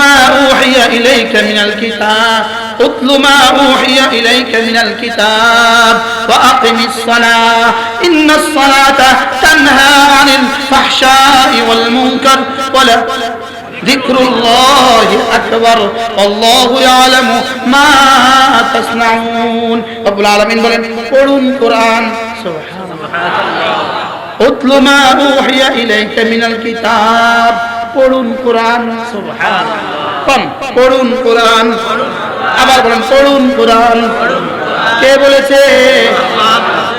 ما أوحي إليك من الكتاب اتل ما أوحي إليك من الكتاب وأقم الصلاة إن الصلاة تنهى عن الفحشاء والمنكر ولا ذكر الله أكبر والله يعلم ما تصنعون رب العالمين বলেন পড়ুন কোরআন সুবহানাল্লাহ উতলু মা উহিয়া ইলাইকা মিনাল কিতাব পড়ুন কোরআন সুবহানাল্লাহ পড়ুন কোরআন আবার বলেন পড়ুন কোরআন কে বলেছে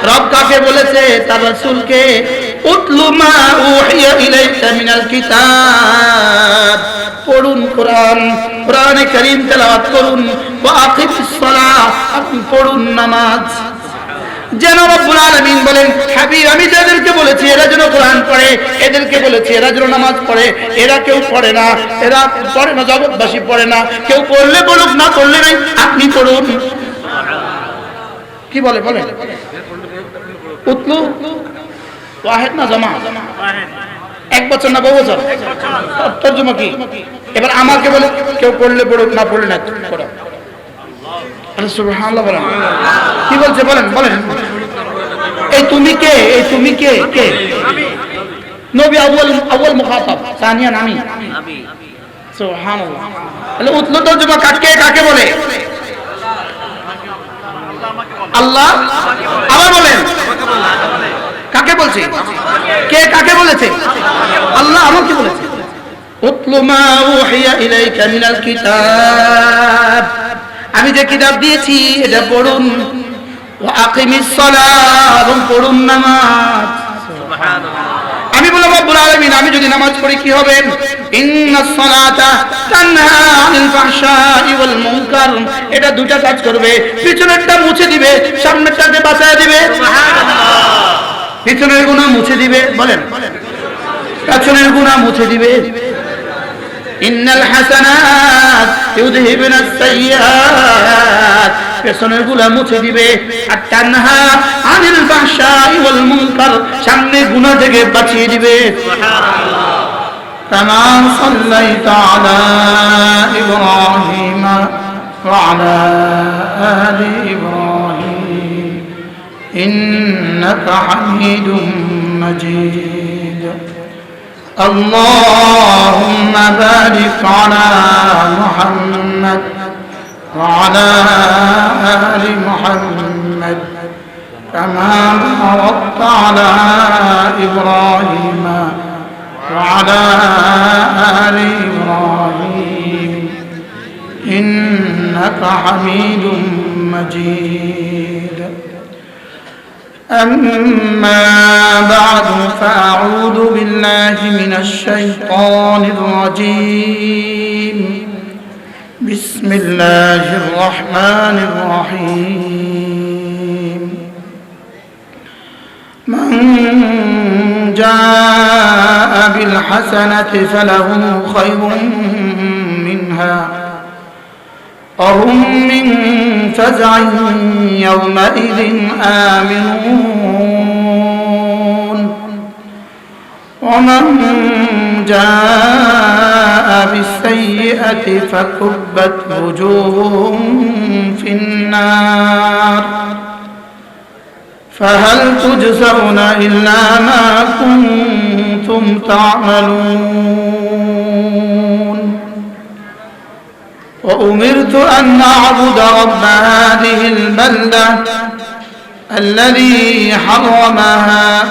রব কাকে বলেছে তার রাসূলকে উতলু মা উহিয়া ইলাইকা মিনাল কিতাব পড়ুন কোরআন কোরআনে কারীম তেলাওয়াত করুন ওয়া আকিমিস সালাহ আপনি পড়ুন নামাজ যেন রব্বুল আলামিন বলেন হাবিব আমি যাদেরকে বলেছি এরা যেন কোরআন পড়ে এদেরকে বলেছি এরা যেন নামাজ পড়ে এরা কেউ পড়ে না এরা পড়ে না জগৎবাসী পড়ে না কেউ পড়লে বলুক না পড়লে নাই আপনি পড়ুন কি বলে বলেন উতলু ওয়াহিদ না জামা এক বছর না বহু বছর তরজমা কি এবার আমাকে বলে কেউ পড়লে পড়ুক না পড়লে না পড়ো সুবহানাল্লাহ বলেন কি বলছে বলেন বলেন এই তুমি কে কে নবী আউয়াল মুখাতাব সানিয়ান আমি সুবহানাল্লাহ তাহলে উতলু তরজমা কাকে বলে আল্লাহ আবার বলেন কাকে বলছে কে কাকে বলেছে আল্লাহ আমাকে বলেছে উতলু মা উহিয়া ইলাইকা মিনাল কিতাব আমি যে কিতাব দিয়েছি এটা পড়ুন ওয়া আকিমিস সালাহ এবং পড়ুন নামাজ সুবহানাল্লাহ আমি বললাম রব্বুল আলামিন আমি যদি নামাজ পড়ি কি হবে ইন্নাস সালাতা তানহা আনিল ফাহশাই ওয়াল মুনকার এটা দুটো কাজ করবে পিছনেরটা মুছে দিবে সামনেরটাকে বাঁচায় দিবে সুবহানাল্লাহ পিছনের গুনাহ মুছে দিবে বলেন পিছনের গুনাহ মুছে দিবে ইন্নাল হাসানাত ইউযহিবুনাস সাইয়্যাত পিছনের গুনাহ মুছে দিবে আর তানহা আনিল ফাহশাই ওয়াল মুনকার সামনে গুনাহ থেকে বাঁচিয়ে দিবে সুবহানাল্লাহ কামা সাল্লাইতা আলা ইব্রাহিম ওয়া আলা আলি ইব্রাহিম ইন্নাকা হামিদুম মাজিদ اللهم بارك على محمد وعلى آل محمد كما باركت على إبراهيم وعلى آل إبراهيم إنك حميد مجيد أما بعد فأعوذ بالله من الشيطان الرجيم بسم الله الرحمن الرحيم من جاء بالحسنة فله خير منها وهم من فزع يومئذ آمنون ومن جاء بالسيئة فكبت وجوههم في النار فهل تجزون إلا ما كنتم تعملون وأمرت أن أعبد رب هذه البلدة الذي حرمها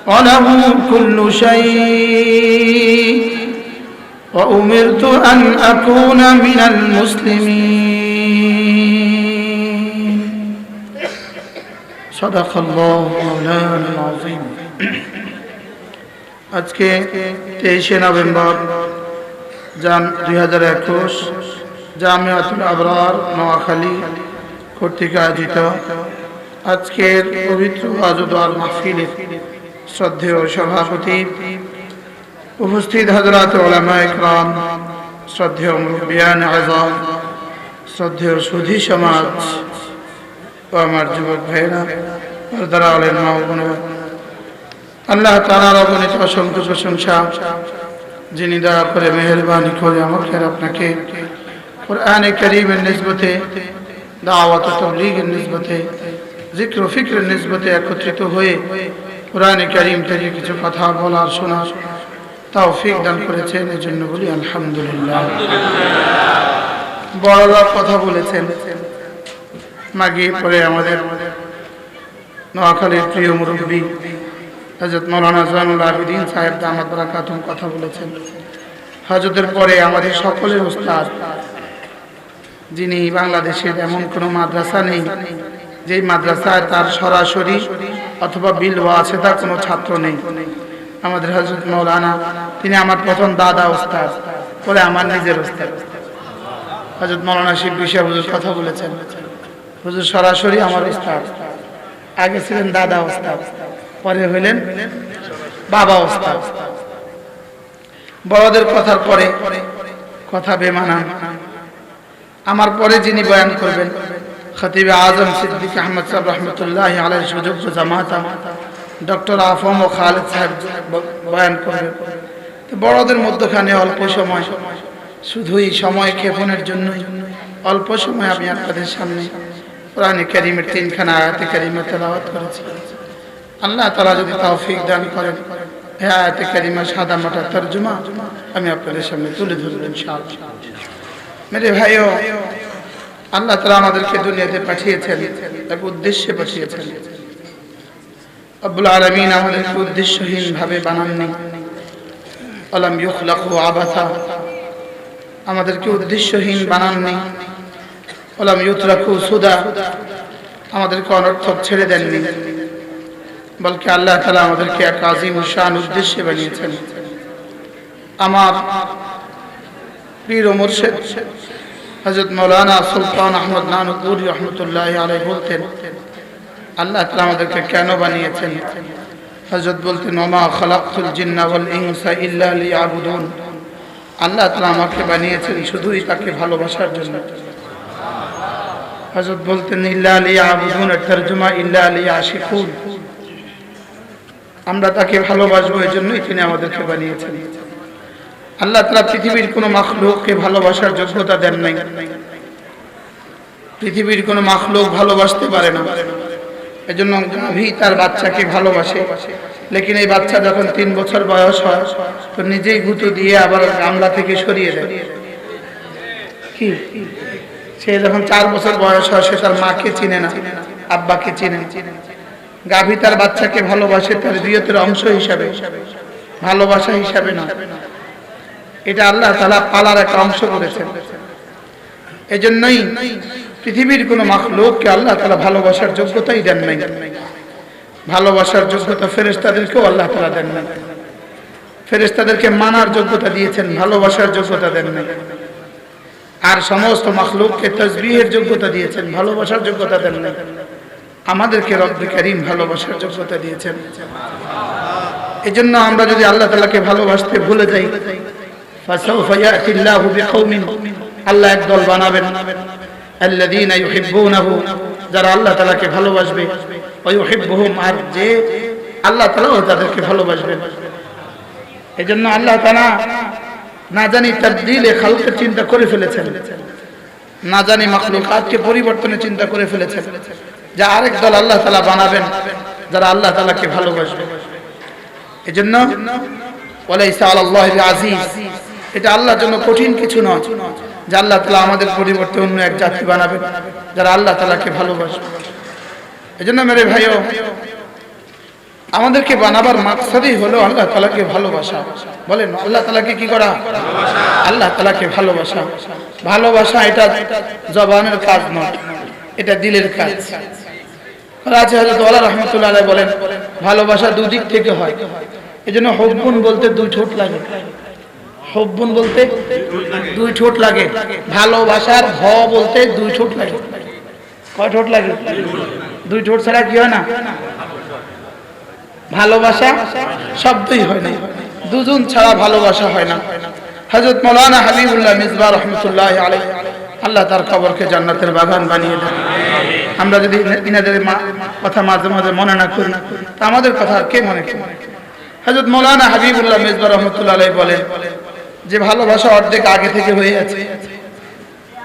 وله كل شيء وأمرت أن أكون من المسلمين صدق الله مولانا العظيم আজকে 23 নভেম্বর 2021 জামিয়াতুল আবরার নোয়াখালী কর্তৃক আয়োজিত আজকের পবিত্র আজদার মাহফিলের শ্রদ্ধেয় সভাপতি উপস্থিত হযরত উলামায়ে কেরাম শ্রদ্ধেয় মুরব্বিয়ান আযম শ্রদ্ধেয় সুধী সমাজ ও আমার যুবক ভাইরা পর্দার আলেম মা ও বোনেরা আল্লাহ তাআলার অগণিত অসংখ্য প্রশংসা যিনি দয়া করে মেহেরবানি করে আমাকে আর আপনাকে কোরআনে কারীমের নিসবতে, দাওয়াত ও তাবলীগের নিসবতে, জিক্র ও ফিক্রের নিসবতে একত্রিত হয়ে কোরআনে কারীম থেকে কিছু কথা বলার শোনার তৌফিক দান করেছেন, এজন্য বলি আলহামদুলিল্লাহ। বড়রা কথা বলেছেন, মাগিয়ে পরে আমাদের নোয়াখালীর প্রিয় মুরব্বী হযরত মাওলানা জয়নুল আবেদিন সাহেব দামাত বারাকাতুহুম কথা বলেছেন। হযরতের পরে আমাদের সকলের উস্তাদ, যিনি বাংলাদেশের এমন কোনো মাদ্রাসা নেই যেই মাদ্রাসায় তার সরাসরি অথবা বিল আছে তার কোনো ছাত্র নেই। আমাদের হযরত মাওলানা, তিনি আমার প্রথম দাদা উস্তাদ, পরে আমার নিজের উস্তাদ। হযরত মাওলানা শিবলী সাহেব হুজুর কথা বলেছেন, হুজুর সরাসরি আমার উস্তাদ, আগে ছিলেন দাদা উস্তাদ, পরে হইলেন বাবা উস্তাদ। বড়দের কথার পরে কথা বেমানা। আমার পরে যিনি বয়ান করবেন খতিব আজম সিদ্দিক আহমদ সাহেব রহমতুল্লাহি আলাইহি সুযোগ্য জামাতা ডক্টর আফম ও খালেদ সাহেব বয়ান করবেন। বড়দের মধ্যখানে অল্প সময়, শুধুই সময় ক্ষেপণের জন্য অল্প সময় আমি আপনাদের সামনে কোরআনে কারীমের 3খানা আয়াতে কারীমা তেলাওয়াত করেছি। আল্লাহ তাআলা যদি তৌফিক দান করেন, এই আয়াতে কারীমা সাদা মাটা তরজমা আমি আপনাদের সামনে তুলে ধরব ইনশাআল্লাহ। মেরে ভাইও, আল্লাহ তাআলা আমাদেরকে দুনিয়াতে পাঠিয়েছেন, এক উদ্দেশ্যে পাঠিয়েছেন। রব্বুল আলামিন আমাদেরকে উদ্দেশ্যহীন ভাবে বানাননি। আলাম ইখলাকু আবাথা, আমাদেরকে উদ্দেশ্যহীন বানাননি। আলাম ইউতরাকু সুদা, আমাদেরকে অনর্থক ছেড়ে দেননি, বলকে আল্লাহ তাআলা আমাদেরকে এক আযীম শান উদ্দেশ্যে বানিয়েছেন। আমার পীর ও মুর্শিদ হযরত মাওলানা সুলতান আহমদ নানুতুরি রহমতুল্লাহি আলাইহি বলতেন, আল্লাহ তাআলা আমাদেরকে কেন বানিয়েছেন? হযরত বলতেন, ওমা খালাকতুল জিন্না ওয়াল ইনসা ইল্লা লিয়াবুদুন, আল্লাহ তাআলা আমাকে বানিয়েছেন শুধুই তাকে ভালোবাসার জন্য। হযরত বলতেন, ইল্লা লিয়াবুদুন এর তরজমা ইল্লা লিয়াশিকুন, আমরা তাকে ভালোবাসবো, এই জন্যই তিনি আমাদেরকে বানিয়েছেন। আল্লাহ তাআলা পৃথিবীর কোনো মাখলুককে ভালোবাসার যোগ্যতা দেন নাই। পৃথিবীর কোনো মাখলুক ভালোবাসতে পারে না। এজন্য গাভী তার বাচ্চাকে ভালোবাসে, লেকিন এই বাচ্চা যখন 3 বছর বয়স হয় তো নিজেই গুঁতো দিয়ে আবার গামলা থেকে সরিয়ে দেয়। কি সে যখন 4 বছর বয়স হয় সে তার মাকে চিনে না, আব্বাকে চিনে। গাভী তার বাচ্চাকে ভালোবাসে তার বিয়তের অংশ হিসাবে, ভালোবাসা হিসাবে না। এটা আল্লাহ তাআলা পালার একটা অংশ করেছেন। এজন্যই পৃথিবীর কোন মাখলুককে আল্লাহ তাআলা ভালোবাসার যোগ্যতাই দেন নাই। ভালোবাসার যোগ্যতা ফেরেশতাদেরকেও আল্লাহ তাআলা দেন নাই। ফেরেশতাদেরকে মানার যোগ্যতা দিয়েছেন, ভালোবাসার যোগ্যতা দেন নাই। আর সমস্ত মাখলুককে তাসবিহের যোগ্যতা দিয়েছেন, ভালোবাসার যোগ্যতা দেন নাই। আমাদেরকে রব্বুল কারীম ভালোবাসার যোগ্যতা দিয়েছেন। এজন্য আমরা যদি আল্লাহ তাআলাকে ভালোবাসতে ভুলে যাই, ফাসাউফা ইয়াতিল্লাহু বিকওমিন, আল্লাহ এক দল বানাবেন, আল্লাযীনা ইউহিব্বুনাহু, যারা আল্লাহ তাআলাকে ভালোবাসবে, ওয়া ইউহিব্বুহুম, আর যে আল্লাহ তাআলাও তাদেরকে ভালোবাসবেন। এজন্য আল্লাহ তাআলা না জানি তাবদীলে খালকের চিন্তা করে ফেলেছেন, না জানি মাখলুকাতকে পরিবর্তনের চিন্তা করে ফেলেছেন, যা আরেক দল আল্লাহ তাআলা বানাবেন যারা আল্লাহ তাআলাকে ভালোবাসবে। এজন্য ওয়ালাইসা আলাল্লাহি বিআযীজ, এটা আল্লাহর জন্য কঠিন কিছু নয় যে আল্লাহ তাআলা আমাদের পরিবর্তে অন্য এক জাতি বানাবেন যারা আল্লাহ তাআলাকে ভালোবাসবে। এজন্য মেরে ভাইও, আমাদেরকে বানাবার মাকসাদই হলো আল্লাহ তাআলাকে ভালোবাসা। বলেন আল্লাহ তাআলাকে কি করা? আল্লাহ তাআলাকে ভালোবাসা। ভালোবাসা এটা জবানের কাজ নয়, এটা দিলের কাজ। রাজা হযরত ওয়ালা রাহমাতুল্লাহ আলাইহি বলেন, ভালোবাসা দুই দিক থেকে হয়। এজন্য হুব্বুন বলতে 2 ঠোঁট লাগে। হুব্বুন বলতে 2 ঠোঁট লাগে। ভালোবাসার ভ বলতে 2 ঠোঁট লাগে। কয় ঠোঁট লাগে? 2 ঠোঁট ছাড়া কি হয় না? ভালোবাসা শব্দই হয় না, দুজন ছাড়া ভালোবাসা হয় না। হযরত মাওলানা হাবিবুল্লাহ মিসবাহ রাহমাতুল্লাহি আলাইহি, আল্লাহ তার কবরকে জান্নাতের বাগান বানিয়ে দেন। আমরা যদি ইনাদের কথা মাঝে মাঝে মনে না করি তা আমাদের কথা কে মনে করবে? হযরত মাওলানা হাবিবুল্লাহ মিসবাহ রাহমাতুল্লাহি আলাইহি বলেন, যে ভালোবাসা অর্ধেক আগে থেকে হয়ে আছে,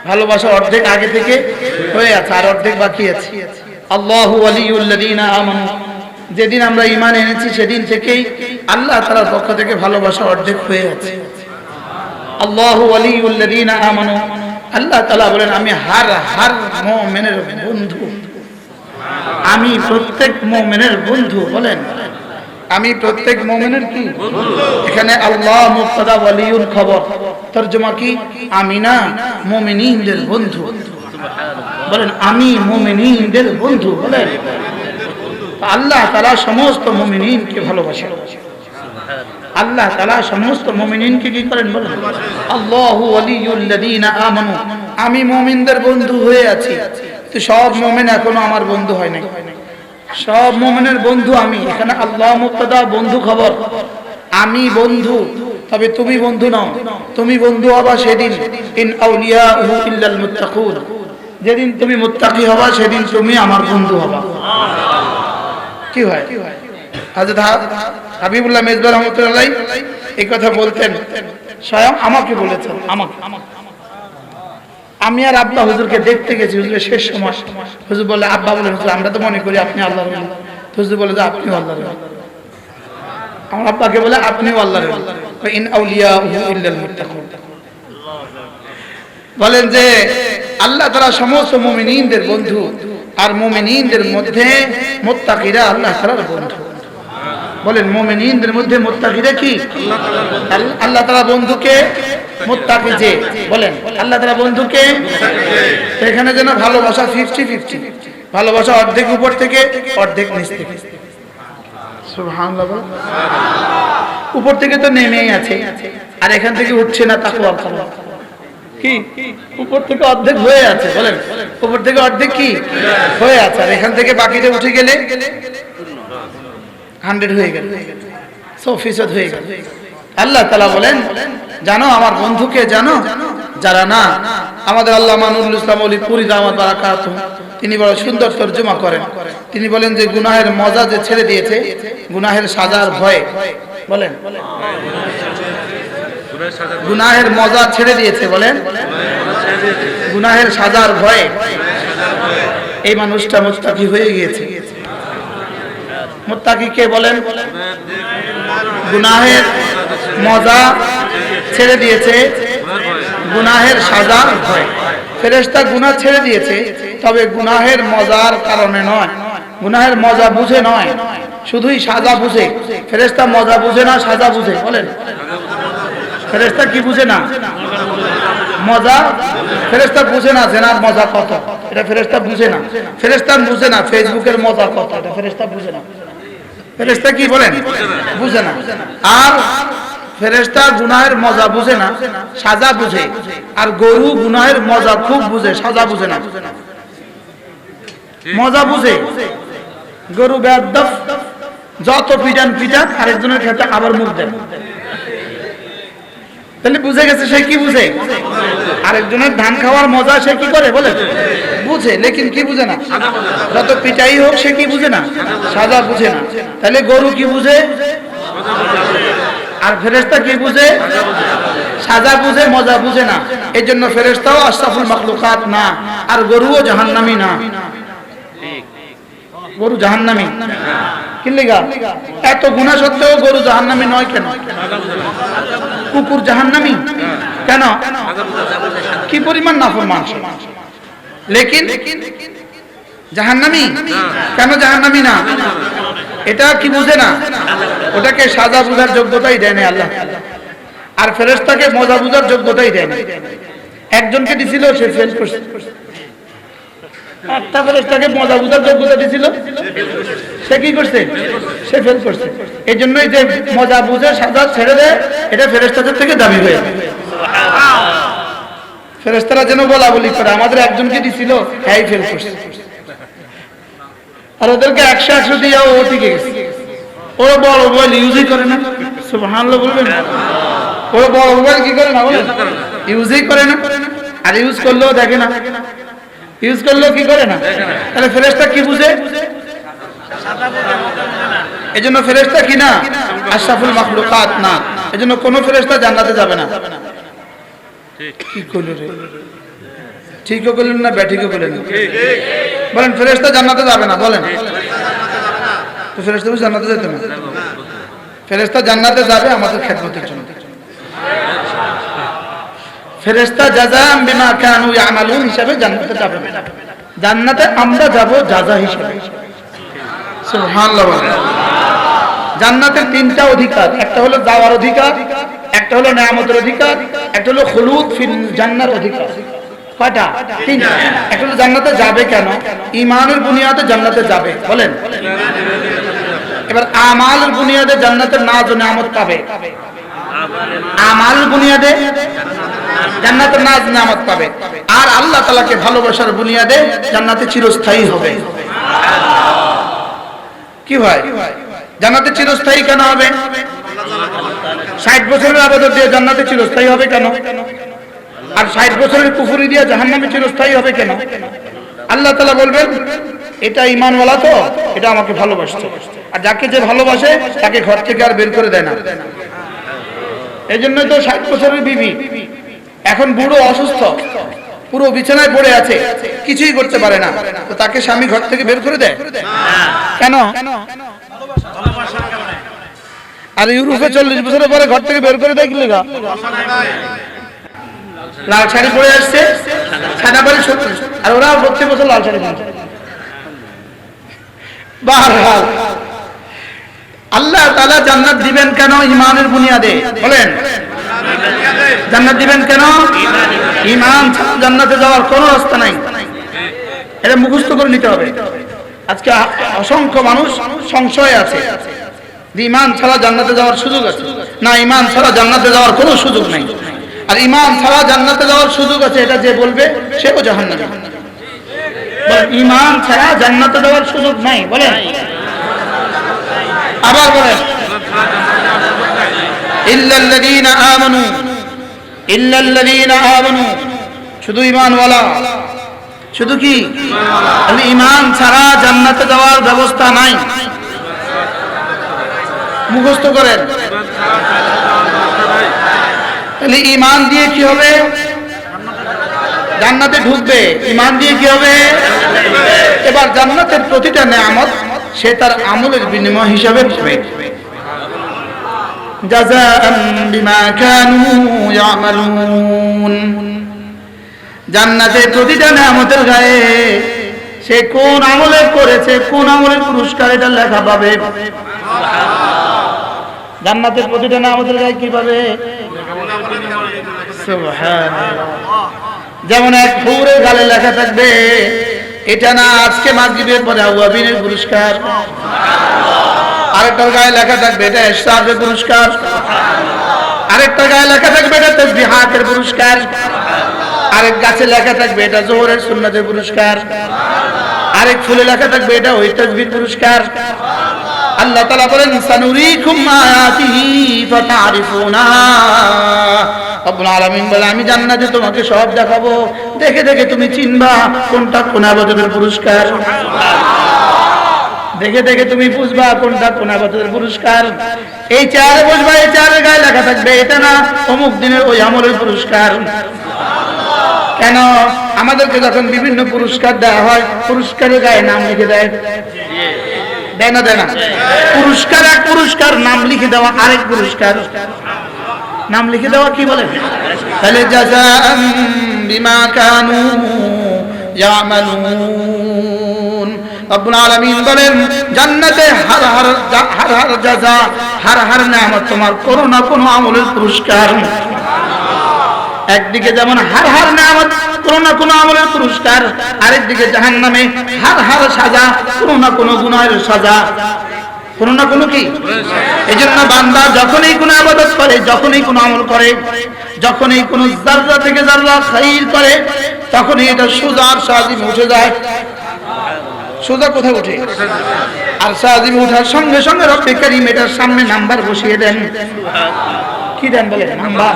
ভালোবাসা অর্ধেক আগে থেকে হয়ে আছে, আর অর্ধেক বাকি আছে। আল্লাহু ওয়ালিউল্লাযীনা আমানু, যেদিন আমরা ঈমান এনেছি সেদিন থেকেই আল্লাহ তাআলার পক্ষ থেকে ভালোবাসা অর্ধেক হয়ে আছে। আল্লাহু ওয়ালিউল্লাযীনা আমানু, আল্লাহ তাআলা বলেন আমি হার মুমিনের বন্ধু, আমি প্রত্যেক মুমিনের বন্ধু। বলেন আমি প্রত্যেক মুমিনের কি বন্ধু। এখানে আল্লাহ মুবতাদা, ওয়ালিউল খবর, তরজমা কি আমি না মুমিনদের বন্ধু। বলেন আমি মুমিনদের বন্ধু। বলেন আল্লাহ তাআলা সমস্ত মুমিনকে ভালোবাসেন। আল্লাহ তাআলা সমস্ত মুমিনকে কি করেন? বলেন আল্লাহু ওয়ালিউল্লাযীনা আমানু, আমি মুমিনদের বন্ধু হয়ে আছি। তো সব মুমিন এখনো আমার বন্ধু হয় নাই, সব মুমিনের বন্ধু আমি। এখানে আল্লাহ মুবতাদা, বন্ধু খবর, আমি বন্ধু, তবে তুমি বন্ধু নও। তুমি বন্ধু হবা সেদিন, ইন আউলিয়াহু ইল্লাল মুত্তাকুন, যেদিন তুমি মুত্তাকি হবা সেদিন তুমি আমার বন্ধু হবা। কি হয়? হযরত হাবিবুল্লাহ মেজবা রাহমাতুল্লাহ আলাইহি এই কথা বলতেন, স্বয়ং আমাকে বলেছেন। আমি আর আব্বা হুজুরকে দেখতে গেছি, হুজুরের শেষ সময়। হুজুর বলে, আব্বা বলে হুজুর আমরা তো মনে করি আপনি আল্লাহর ওলি। হুজুর বলে যে আপনিও আল্লাহর ওলি। আমার আব্বাকে বলে আপনিও আল্লাহর ওলি। ইন আউলিয়াহু ইল্লাল মুত্তাকুন, বলেন যে আল্লাহ তাআলা সমস্ত মুমিনদের বন্ধু, আর মুমিনদের মধ্যে মুত্তাকিরা আল্লাহ তাআলার বন্ধু। বলেন মুমিনদের মধ্যে মুত্তাকিরা কি? আল্লাহ তাআলা বন্ধুকে মুত্তাকি যে, বলেন আল্লাহ তাআলা বন্ধুকে। এখানে যেন ভালোবাসা 50-50, ভালোবাসা অর্ধেক উপর থেকে অর্ধেক নিচ থেকে। সুবহানাল্লাহ। উপর থেকে তো নেমেই আছে, আর এখান থেকে উঠছে না তাকওয়া কি? উপর থেকে অর্ধেক হয়ে আছে। বলেন উপর থেকে অর্ধেক কি হয়ে আছে, আর এখান থেকে বাকিটা উঠে গেলে 100 হয়ে গেল, 100% হয়ে গেল। আল্লাহ তাআলা বলেন জানো আমার বন্ধুকে, জানো যারা না। আমাদের আল্লামা নুরুল ইসলাম ওলি পুরি দামাত বারাকাতুহু, তিনি বড় সুন্দর তরজমা করেন। তিনি বলেন যে গুনাহের মজা যে ছেড়ে দিয়েছে, গুনাহের সাজার ভয়। বলেন গুনাহের মজা ছেড়ে দিয়েছে, বলেন গুনাহের সাজার ভয়ে এই মানুষটা মুত্তাকি হয়ে গিয়েছে। মুত্তাকি কে? বলেন গুনাহের মজা ছেড়ে দিয়েছে, গুনাহের সাজার ভয়। ফেরেশতা গুনাহ ছেড়ে দিয়েছে, তবে গুনাহের মজার কারণে নয়, গুনাহের মজা বুঝে নয়, শুধুই সাজা বুঝে। ফেরেশতা মজা বুঝে না, সাজা বুঝে। বলেন ফেরেশতা কি বুঝে না? মজা। ফেরেশতা বুঝে না জেনার মজা কত, এটা ফেরেশতা বুঝে না। ফেরেশতা বুঝে না ফেসবুকের মজা কত, এটা ফেরেশতা বুঝে না। ফেরেশতা কি বলেন? বুঝে না। আর ফেরেশতা গুনাহের মজা বুঝে না, সাজা বুঝে। আর গরু গুনাহের মজা খুব বুঝে, সাজা বুঝে না। মজা বুঝে। গরু বেয়াদব, যত পিটান পিটান আরেকজনের ক্ষেত্রে আবার মুখ দেন। তাহলে বুঝে গেছে সে কি বুঝে? আরেকজনের ধান খাওয়ার মজা সে কি করে? বলে বুঝে, লেকিন কি বুঝে না? যত পিটাই হোক সে কি বুঝে না? সাজা বুঝে না। তাহলে গরু কি বুঝে? আর ফেরেশতা কি বুঝে? সাজা বুঝে, মজা বুঝে না। এই জন্য ফেরেশতাও আশরাফুল মাখলুকাত না, আর গরুও জাহান্নামী না। গরু জাহান্নামী কি লাগা? এত গুনাহ সত্ত্বেও গরু জাহান্নামী নয় কেন? কুকুর জাহান্নামী কেন? কি পরিমাণ নাফরমান সে, লেকিন জাহান্নামী কেন? জাহান্নামী না, এটা কি বুঝে না? ওটাকে সাজা বুঝার যোগ্যতাই দেয় না আল্লাহ। আর ফেরেশতাকে মজা বুঝার যোগ্যতাই দেয় না। একজনকে দিছিল, সে ফেল করছে। একটা ফেরেশতাকে মজা বুঝার যোগ্যতা দিছিল, সে কি করছে? সে ফেল করছে। এই জন্যই যে মজা বুঝে সাজা ছেড়ে দেয়, এটা ফেরেশতাদের থেকে দাবি হয়ে যায়। ফেরেশতারা যেন বলা বলি করে, আমাদের একজনকে দিছিল, হ্যাঁ ফেল করছে। আর ওদেরকে 100 দিয়ে ও টিকে গেছে। ওরা বড় মোবাইল ইউজই করে না। সুবহানাল্লাহ বলবেন। ওরা বড় মোবাইল কি করে না? বলে ইউজই করে না। আর ইউজ করলেও দেখে না, ইউজ করলেও কি করে না। তাহলে ফেরেশতা কি বুঝে? এজন্য ফেরেশতা কি না? আশরাফুল মাখলুকাত না। এজন্য কোন ফেরেশতা জান্নাতে যাবে না। কি কইল রে? ঠিকও বললেন না ব্যাঠিকও বললেন? বলেন ফেরেশতা জান্নাতে যাবে না, বলেন। তো ফেরেশতা জান্নাতে যেতে না? ফেরেশতা জান্নাতে যাবে আমাদের খেদমতের জন্য। ফেরেশতা জাযাম বিমা কানু ইয়ামালুন হিসাবে জান্নাতে যাবে না। জান্নাতে আমরা যাব জাযা হিসাবে। সুবহানাল্লাহ। জান্নাতের তিনটা অধিকার, একটা হলো যাওয়ার অধিকার, একটা হলো নিয়ামতের অধিকার, একটা হলো খুলুদ ফিল জান্নাত অধিকার। কয়টা? তিনটা। একটা হলো জান্নাতে যাবে কেন? ঈমানের বুনিয়াদে জান্নাতে যাবে, বলেন। এবার আমালের বুনিয়াদে জান্নাতের নাজ ও নিয়ামত পাবে। আমাল বুনিয়াদে জান্নাতের নাজ নিয়ামত পাবে। আর আল্লাহ তাআলাকে ভালোবাসার বুনিয়াদে জান্নাতে চিরস্থায়ী হবে। কি ভাই? জান্নাতে চিরস্থায়ী কেন হবে? 60 বছরের ইবাদত দিয়ে জান্নাতে চিরস্থায়ী হবে কেন? আর 60 বছরের কুফরি দিয়ে জাহান্নামে চিরস্থায়ী হবে কেন? আল্লাহ তাআলা বলবেন এটা ঈমানওয়ালা তো, এটা আমাকে ভালোবাসছে। আর যাকে যে ভালোবাসে তাকে ঘর থেকে আর বের করে দেয় না। এইজন্যই তো 60 বছরের বিবি এখন বুড়ো অসুস্থ, পুরো বিছানায় পড়ে আছে, কিছুই করতে পারে না, তো তাকে স্বামী ঘর থেকে বের করে দেয় কেন? আর ইউরোপে 40 বছরের পরে ঘর থেকে বের করে দেয় কি লাগা? লাল শাড়ি পরে আসছে, সাদা পরে 70, আর ওরা 32 বছর লাল শাড়ি পরে। বারহাল আল্লাহ তাআলা জান্নাত দিবেন কেন? ঈমানের বুনিয়াদে, বলেন। জান্নাত দিবেন কেন? ঈমান ছাড়া জান্নাতে যাওয়ার কোনো রাস্তা নাই। এটা মুখস্থ করে নিতে হবে। আজকে অসংখ্য মানুষ সংশয় আছে যে ঈমান ছাড়া জান্নাতে যাওয়ার সুযোগ আছে। না, ঈমান ছাড়া জান্নাতে যাওয়ার কোনো সুযোগ নাই। আর ঈমান ছাড়া জান্নাতে যাওয়ার সুযোগ আছে এটা যে বলবে সেও জাহান্নামী। ঈমান ছাড়া জান্নাতে যাওয়ার সুযোগ নাই, বলেন। আবার বলেন ইল্লাল্লাযীনা আমানু, ইল্লাল্লাযীনা আমানু, শুধু ঈমানওয়ালা, শুধু কি ঈমান ছাড়া জান্নাতে যাওয়ার ব্যবস্থা নাই। মুখস্থ করেন। তাহলে ঈমান দিয়ে কি হবে? জান্নাতে ঢুকবে। ঈমান দিয়ে কি হবে? এবার জান্নাতের প্রতিটা নিয়ামত সে তার আমলের বিনিময় হিসাবে পাবে। জাযাআন বিমা কানু ইয়ামালুন। জান্নাতের প্রতিটা নিয়ামতের গায়ে সে কোন আমলে করেছে, কোন আমলের পুরস্কার এটা লেখা পাবে। জান্নাতের প্রতিটা নিয়ামতের গায়ে কি পাবে? সুবহানাল্লাহ। যেমন এক হুরের গালে লেখা থাকবে এটা না আজকে মাগরিবের পরে আওয়াবিনের পুরস্কার। আরেকটার গায়ে লেখা থাকবে এটা ইশরাকের পুরস্কার। আরেকটার গায়ে লেখা থাকবে এটা তাসবিহাতের পুরস্কার। আরেক গাছে লেখা থাকবে এটা যোহরের সুন্নাতের পুরস্কার। আরেক ফুলে লেখা থাকবে এটা ওই তাসবির পুরস্কার। আল্লাহ তাআলা বলেন সানুরিকুম আয়াতিহি ফাতারিফুনা। রব্বুল আলামিন বলে আমি জান্নাতে তোমাকে সব দেখাবো, দেখে দেখে তুমি চিনবা কোনটা কোন ইবাদতের পুরস্কার। দেখে দেখে তুমি বুঝবা কোনটা কোন ইবাদতের পুরস্কার। এই চেয়ারে বসবা, এই চেয়ারের গায়ে লেখা থাকবে এটা না অমুক দিনের ওই আমলের পুরস্কার। কেন? আমাদেরকে যখন বিভিন্ন পুরস্কার দেওয়া হয় পুরস্কারের গায়ে নাম লিখে দেয়, দেয় না? দেয় না? পুরস্কার এক পুরস্কার, নাম লিখে দেওয়া আরেক পুরস্কার। নাম লিখে দেওয়া কি বলে? তাহলে জাযাআন বিমা কানু ইয়ামালুন। রব্বুল আলামিন বলেন জান্নাতে হার হার জাযা, হার নিয়ামত তোমার কোনো না কোনো আমলের পুরস্কার। একদিকে যেমন হার নিয়ামত কোনো না কোনো আমলের পুরস্কার, আরেকদিকে জাহান্নামে হার সাজা, কোনো না কোনো গুনাহের সাজা, কোনো না কোনো কি। এজন্য বান্দা যখনই কোনো ইবাদত করে, যখনই কোনো আমল করে, যখনই কোনো যাররা থেকে যাররা খাইর করে, তখনই এটা সোজা আর সাজিম উঠে যায়। সোজা কোথায় উঠে? আর সাজিম ওঠার সঙ্গে সঙ্গে রব্বে কারীম এটার সামনে নাম্বার বসিয়ে দেন। কি দেন বলে? নাম্বার।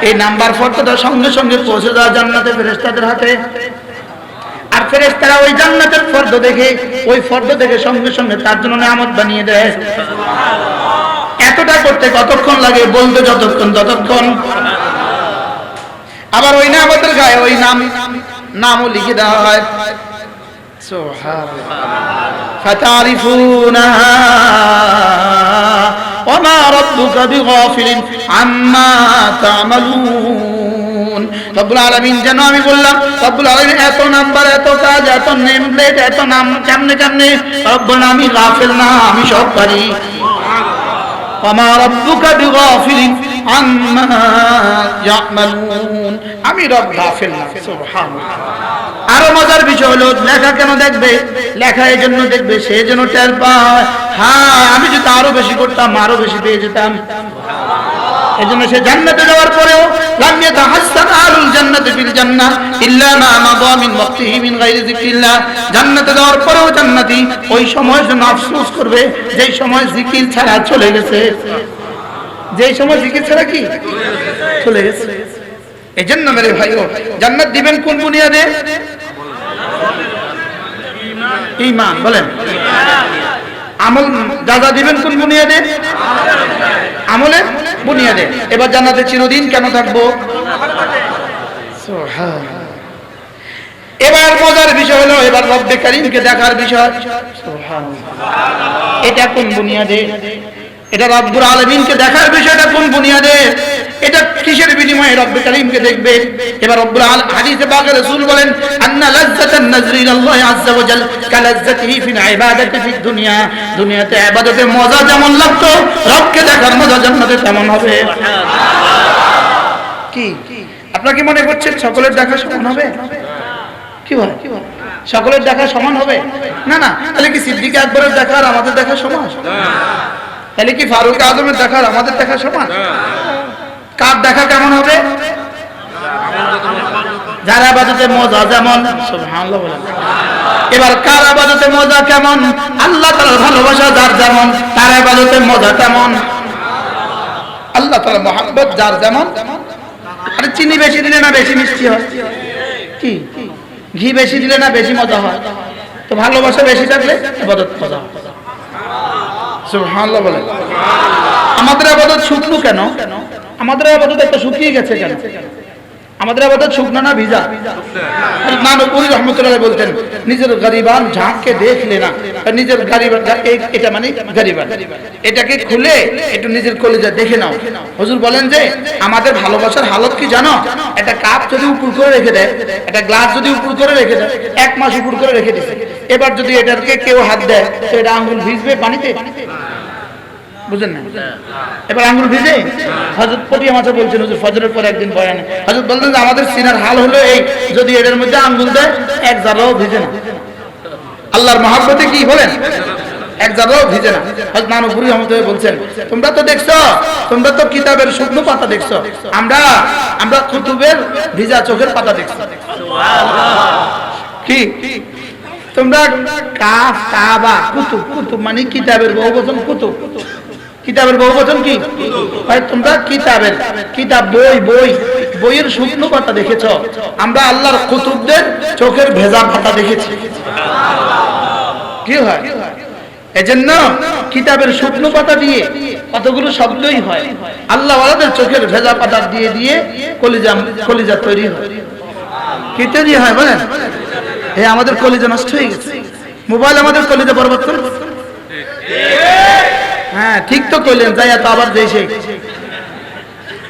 এই নাম্বার ফর্দটা সঙ্গে সঙ্গে পৌঁছে যায় জান্নাতের ফেরেশতাদের হাতে। আর ফেরেশতারা ওই জান্নাতের ফর্দ দেখে, ওই ফর্দ দেখে সঙ্গে সঙ্গে তার জন্য নিয়ামত বানিয়ে দেয়। এত এতটা করতে কতক্ষণ লাগে? বলতে যতক্ষণ ততক্ষণ। আবার ওই নিয়ামতের গায়ে ওই নামও লিখে দেওয়া হয়। সুবহানাল্লাহ। ফাতারিফুনাহা ওয়ামা রাব্বুকা বিগাফিলিন আম্মা তা'মালুন। রব্বুল আলামিন, যেন আমি বললাম রব্বুল আলামিন এত নাম্বার, এত কাজ, এত নেম প্লেট, এত নাম কেমনে রব্বুল, আমি গাফিল না, আমি সব পারি। ওয়ামা রাব্বুকা বিগাফিলিন আম্মা ইয়া'মালুন, আমি রব গাফিল না। সুবহানাল্লাহ। আরো মজার বিষয় হলো, লেখা কেন দেখবে? লেখা এই জন্য দেখবে সে যেন টের পায়, হ্যাঁ আমি যদি আরো বেশি করতাম আরো বেশি পেয়ে যেতাম। এই জন্য সে জান্নাতে যাওয়ার পরেও লাম ইয়াতাহাসসান আহলুল জান্নাতি ফিল জান্নাহ ইল্লা মা মাদা মিন ওয়াক্তিহি মিন গায়রি যিকরিল্লাহ। জান্নাতে যাওয়ার পরেও জান্নাতি ওই সময়ের জন্য আফসোস করবে যেই সময় জিকির ছাড়া চলে গেছে। যেই সময় জিকির ছাড়া কি চলে গেছে। এই জন্য মেরে ভাইও, জান্নাত দিবেন কোন বুনিয়াদে? ঈমান। বলেন আমল যা দিবেন কোন বুনিয়াদে? আমলের বুনিয়াদে। এবার জান্নাতে চিরদিন কেন থাকবো? সুবহানাল্লাহ। এবার মজার বিষয় হলো, এবার রব্বে কারীমকে দেখার বিষয়। সুবহানাল্লাহ। এটা কোন বুনিয়াদে? এটা রব্বুল আলামিনকে দেখার বিষয়টা কোন বুনিয়াদে? এটা কিসের বিনিময়ে রব্বে কারীমকে দেখবে? এবার রব্বুল আলামিন হাদিসে পাকে রাসূল বলেন, আন্না লাজ্জাতান নাজরি ইলাল্লাহি আযজা ওয়া জাল কালাজ্জাতিহি ফিল ইবাদাতি ফিদ দুনিয়া। দুনিয়াতে ইবাদতে মজা যেমন লাগতো, রবকে দেখার মজা জান্নাতে তেমন হবে। কি আপনারা কি মনে করছেন সকলের দেখা সমান হবে? কি বল, সকলের দেখা সমান হবে? না না। তাহলে কি সিদ্দিক আকবরের দেখা আর আমাদের দেখা সমান? তাহলে কি ফারুক আজমের দেখা আর আমাদের দেখা সমান? কার দেখা কেমন হবে? যার ইবাদতে মজা যেমন। সুবহানাল্লাহ বলেন। এবার কার ইবাদতে মজা কেমন? আল্লাহ তাআলার ভালোবাসা যার যেমন, তার ইবাদতে মজা তেমন। আল্লাহ তাআলার মহব্বত যার যেমন। আরে চিনি বেশি দিলে না বেশি মিষ্টি হয়? কি ঘি বেশি দিলে না বেশি মজা হয়? তো ভালোবাসা বেশি থাকলে ইবাদত মজা হয়। সুবহানাল্লাহ বলেন। আমাদের ইবাদত শুকনো কেন? আমাদের ইবাদত একটা শুকিয়ে গেছে কেন? আমাদের ইবাদত শুকনো না ভিজা? নানপুরি রহমতুল্লাহ বলতেন, নিজের গরিবান ঝাঁককে দেখলে না, নিজের গরিবান, এটা মানে গরিবান, এটাকে খুলে একটু নিজের কলিজা দেখে নাও। হুজুর বলেন যে আমাদের ভালোবাসার হালত কি জানো? একটা কাপ যদি উপর করে রেখে দেয়, একটা গ্লাস যদি উপর করে রেখে দেয়, 1 মাস উপর করে রেখে দিছে, এবার যদি এটাকে কেউ হাত দেয় তো এটা আঙ্গুল ভিজবে পানিতে? বুঝেন না? এবার আঙ্গুল ভিজে? হযরত পটিয়া মাঝে বলছেন, হুজুর ফজরের পর একদিন বয়ানে হযরত বললেন যে আমাদের সিনার হাল হলো এই, যদি এটার মধ্যে আঙ্গুল দেয় 1 জাররাও ভিজে না। আল্লাহর মহব্বতে কি বলেন? 1 জাররাও ভিজে না। হযরত নানুপুরি রহমতুল্লাহ বলছেন, তোমরা তো দেখছো, তোমরা তো কিতাবের শুকনো পাতা দেখছো, আমরা কুতুবের ভিজা চোখের পাতা দেখছি। কি তোমরা কাবা কুতুব মানে কিতাবের বহুবচন কুতুব। কিতাবের বহুবচন কি? তোমরা কিতাব বইয়ের শুকনো পাতা দেখেছ, আমরা আল্লাহর কুতুবদের চোখের ভেজা পাতা দেখেছি। কি হয়? এজন্য কিতাবের শুকনো পাতা দিয়ে কতগুলো শব্দই হয়, আল্লাহ ওয়ালাদের চোখের ভেজা পাতা দিয়ে দিয়ে কলিজা তৈরি হয়। কি তৈরি হয় বলেন? আমাদের কলিজা নষ্ট হয়ে গেছে, মোবাইল আমাদের কলিজা বরবাদ করে। হ্যাঁ ঠিক তো কইলেন, যাইয়া তো আবার যাইছে।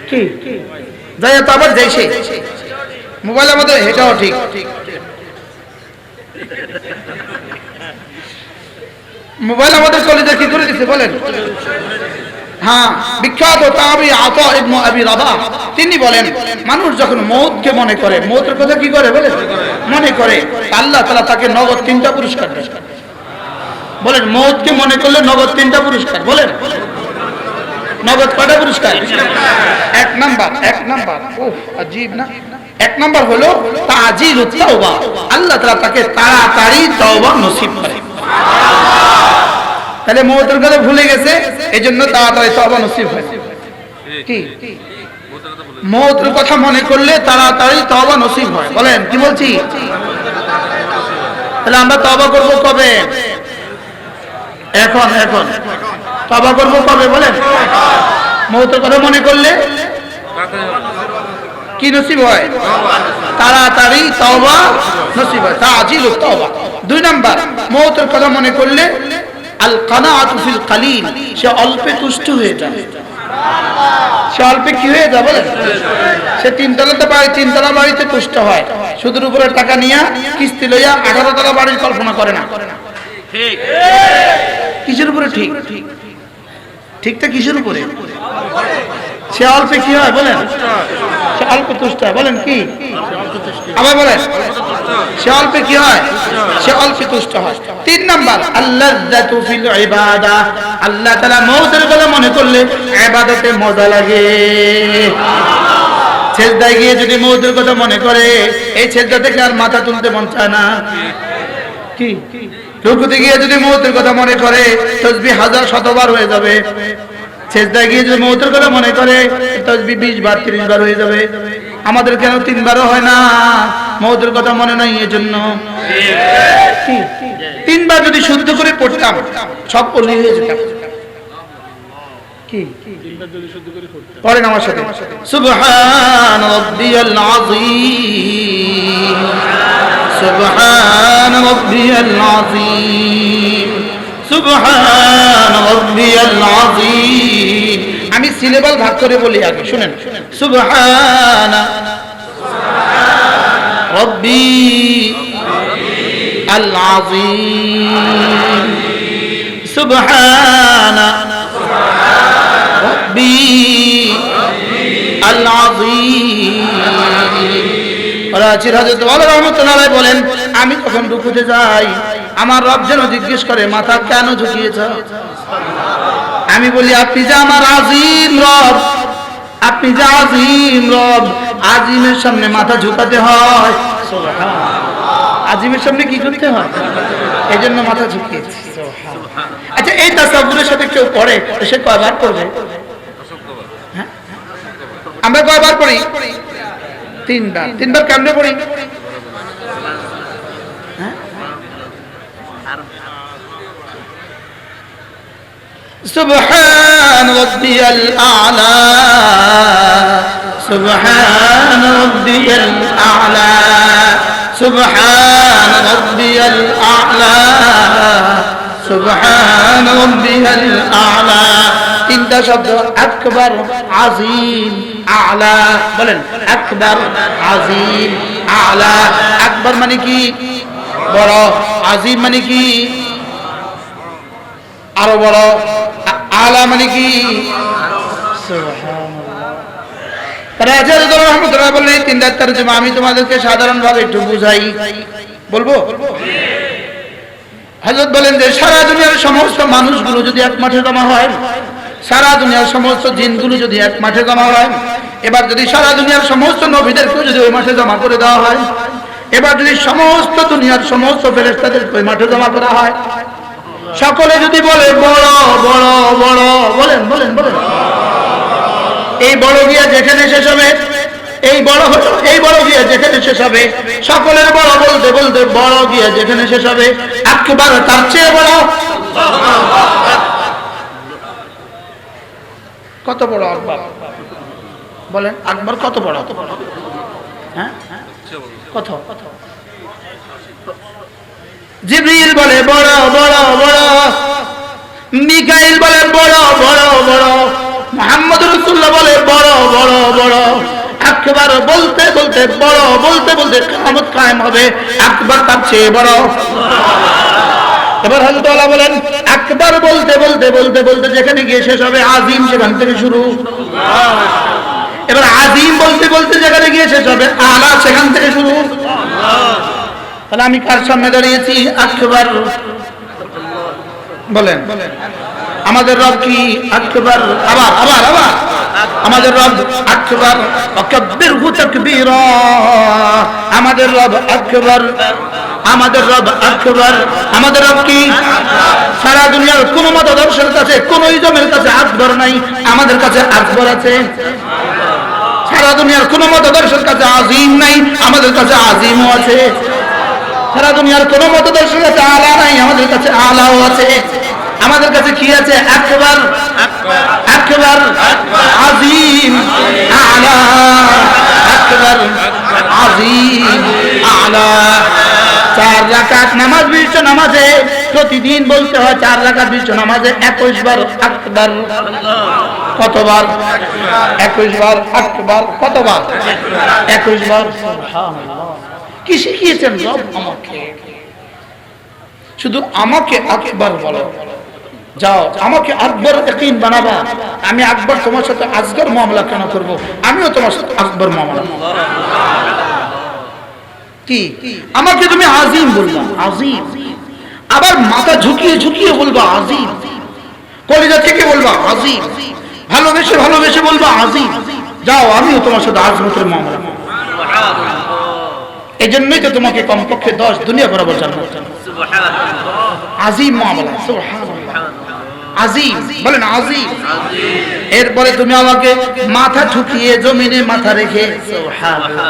কি যাইয়া তো আবার যাইছে মোবাইল আমাদের, এটাও ঠিক। মোবাইল আমাদের কলিজা কি করে দিচ্ছে বলেন? হ্যাঁ, বিখ্যাত তাবি আতা ইবনে আবি রাবাহ তিনি বলেন, মানুষ যখন মওতকে মনে করে, মওতের কথা কি করে বলেন? মনে করে, আল্লাহ তাআলা তাকে নগদ 3টা পুরস্কার দেন। বলেন মওতকে মনে করলে নগদ 3টা পুরস্কার। বলেন নগদ কয়টা পুরস্কার? 1 নাম্বার উফ আজীব না। 1 নাম্বার হলো তাজিলুত তাওবা, আল্লাহ তাআলা তাকে তাড়াতাড়ি তওবা নসিব করে। তাহলে মওতের কথা ভুলে গেছে, এজন্য তাড়াতাড়ি তওবা নসিব হয়। কি মওতের কথা মনে করলে তাড়াতাড়ি তওবা নসিব হয়। বলেন কি বলছি? তাহলে আমরা তওবা করব কবে? এখন তওবা করব কবে বলেন? মওতের কথা মনে করলে কি নসিব হয়? তাড়াতাড়ি তওবা নসিব হয়, তাজিলুত তওবা। 2 নাম্বার, মওতের কথা মনে করলে আল কানাআতু ফিল কালিল, সে অল্পে তুষ্ট হয়ে যায়। সে অল্পে কি হয়ে যায় বলেন? সে 3 তলা বাড়িতে তুষ্ট হয়, সুদের উপরে টাকা নিয়ে কিস্তি লইয়া 18 তলা বাড়ির কল্পনা করে না। ঠিক কিসের উপরে? ঠিক ঠিকটা কিসের উপরে? সে অল্পে কি হয় বলেন? সে অল্প তুষ্ট হয়। বলেন কি? আবার বলেন, সে অল্পে কি হয়? সে অল্পে তুষ্ট হয়। 3 নাম্বার, আল্লাযযাতু ফিল ইবাদাহ, আল্লাহ তাআলা মওতের কথা মনে করলে ইবাদতে মজা লাগে। সেজদায় গিয়ে যদি মওতের কথা মনে করে, এই সেজদা থেকে আর মাথা তুলতে মন চায় না। কি রুকুতে গিয়ে যদি মওতের কথা মনে করে, তাসবিহ 1000 শতবার হয়ে যাবে। সেজদায় গিয়ে যদি মওতের কথা মনে করে, তাসবিহ 20 বার 30 বার হয়ে যাবে। আমাদের কেন 3 বারও হয় না? মওতের কথা মনে নাই এজন্য। 3 বার যদি শুদ্ধ করে পড়তাম, সব পড়লে হয়ে যেত। কি 3 বার যদি শুদ্ধ করে পড়তাম? পড়েন আমার সাথে, সুবহান রাব্বিয়াল আযীম, সুবহান রাব্বিয়াল আযীম, সুবহান রাব্বিয়াল আযীম। আমি সিলেবাল ভাগ করে বলি আগে, শুনেন। সুবহান রাব্বি আল আযীম, সুবহান রাব্বি আল আযীম। রাজির হযরত ওমর রাহমাতুল্লাহ আলাইহি বলেন, আমি যখন রুকুতে যাই, আমার রব যেন জিজ্ঞেস করে, মাথা কেন ঝুঁকিয়েছ? আমি বলি, আপনি যে আমার আজিম রব, আপনি যে আজিম রব, আজিমের সামনে মাথা ঝুঁকাতে হয়। সুবহানাল্লাহ, আজিমের সামনে কি করতে হয়? এই জন্য মাথা ঝুঁকিয়েছি। সুবহানাল্লাহ। আচ্ছা, এই তাসাব্বুরের সাথে কেউ পড়ে, সে কয়বার পড়বে? হ্যাঁ, আমরা কয়বার পড়ি? 3 বার। 3 বার কেমনে পড়ি? সুবহান রাব্বিয়াল আ'লা, সুবহান রাব্বিয়াল আ'লা, সুবহান রাব্বিয়াল আ'লা, সুবহান রাব্বিয়াল আ'লা। 3টা শব্দ, আকবার, আযীম, আ'লা। বলেন, আকবার, আযীম, আ'লা। আকবার মানে কি? বড়। আযীম মানে কি? আরো বড়। আ'লা মানে কি? সুবহানাল্লাহ। রাজা রহমাতুল্লাহ বললেন, এই 3টা তরজমা আমি তোমাদেরকে সাধারণভাবে একটু বুঝাই। বলবো? হযরত বলেন যে সারা দুনিয়ার সমস্ত মানুষগুলো যদি এক মাঠে জমা হয়, সারা দুনিয়ার সমস্ত জিনগুলো যদি এক মাঠে জমা হয়, এবার যদি সারা দুনিয়ার সমস্ত নবীদেরকে যদি ওই মাঠে জমা করে দেওয়া হয়, এবার যদি সমস্ত দুনিয়ার সমস্ত ফেরেশতাদের ওই মাঠে জমা করা হয়, সকলে যদি বলে বড় বড় বড়, বলেন বলেন বলেন, এই বড় গিয়া যেখানে শেষ হবে, এই বড় হলো, এই বড় গিয়া যেখানে শেষ হবে, সকলের বড় বলতে বলতে বড় গিয়া যেখানে শেষ হবে, আকবার তার চেয়ে বড়। কত বড় আকবার? বলেন, আকবার কত বড়? হ্যাঁ, কত? জিবরিল বলে বড় বড় বড়, মিকাইল বলে বড় বড় বড়, মুহাম্মদ রাসূলুল্লাহ বলে বড় বড় বড়। আকবার বলতে বলতে, বড় বলতে বলতে কিয়ামত কায়েম হবে, আকবার তার চেয়ে বড়। এবার হযরত আল্লাহ বলেন, আকবার বলতে বলতে বলতে বলতে যেখানে গিয়ে শেষ হবে, আযীম সেখান থেকে শুরু। এবার আযীম বলতে বলতে যেখানে গিয়ে শেষ হবে, আলা সেখান থেকে শুরু। তাহলে আমি কার সামনে দাঁড়িয়েছি? আকবার। বলেন, আমাদের রব কি? আকবার। আবার আবার আবার, আমাদের রব আকবার। ওয়াকাব্বিরহু তাকবীরা, আমাদের রব আকবার, আমাদের রব আকবার। আমাদের রব কি? সারা দুনিয়ার কোন মতাদর্শের কাছে, কোন ইজমের কাছে আকবার নাই, আমাদের কাছে আকবার আছে। সারা দুনিয়ার কোন মতাদর্শের কাছে আযীম নাই, আমাদের কাছে আযীমও আছে। সারা দুনিয়ার কোন মতাদর্শের কাছে আলা নাই, আমাদের কাছে আলাও আছে। আমাদের কাছে কি আছে? আকবার, আকবার, আযীম, আ'লা, আকবার, আযীম, আ'লা। 4 রাকাত নামাজ, বিশিষ্ট নামাজে প্রতিদিন বলতে হয় 4 রাকাত বিশিষ্ট নামাজে 21 বার আকবার। কতবার? 21 বার আকবার। কতবার? 21 বার। সুবহানাল্লাহ। কি শিখিয়েছেন রব আমাকে? শুধু আমাকে আকবার বলো, যাও আমাকে আকবর ইয়াকিন বানাবা। আমি আকবর তোমার সাথে আসগর মামলা কেন করব? আমিও তোমার সাথে আকবর মামলা। কি আমাকে তুমি আজিম বলবা, আজিম। আবার মাথা ঝুঁকিয়ে ঝুঁকিয়ে বলবা আজিম, কলিজা থেকে বলবা আজিম, ভালোবেসে ভালোবেসে বলবা আজিম। যাও আমিও তোমার সাথে আজমতের মামলা। এই জন্যই তো তোমাকে কমপক্ষে 10 দুনিয়া বরাবর জান্নাত। আজিম মামলা। সুবহানাল্লাহ। আজিম বলেন, আজিম। এরপরে তুমি আমাকে মাথা ঝুঁকিয়ে জমিনে মাথা রেখে, সুবহানাল্লাহ,